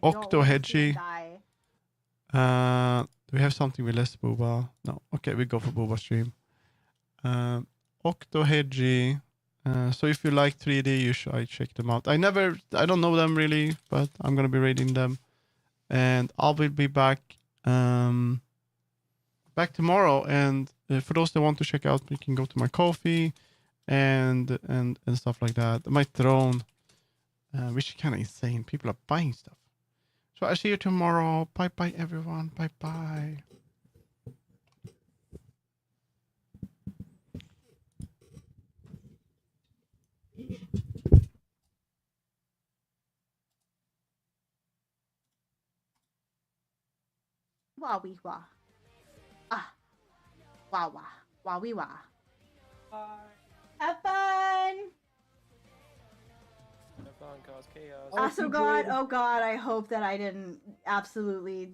S1: Octo Hedgy. Do we have something with less Booba? No. Okay, we go for Booba stream. Octo Hedgy. So if you like 3D, you should check them out. I don't know them really, but I'm gonna be raiding them, and I will be back tomorrow. And for those that want to check out, you can go to my Ko-fi and stuff like that. My throne, which is kind of insane. People are buying stuff. So I see you tomorrow. Bye bye everyone. Bye bye.
S3: Wah wee wah. Ah. Wah wah. Wah wee wah. Have fun.
S4: Have fun, cause chaos.
S3: Also, God, oh God, I hope that I didn't absolutely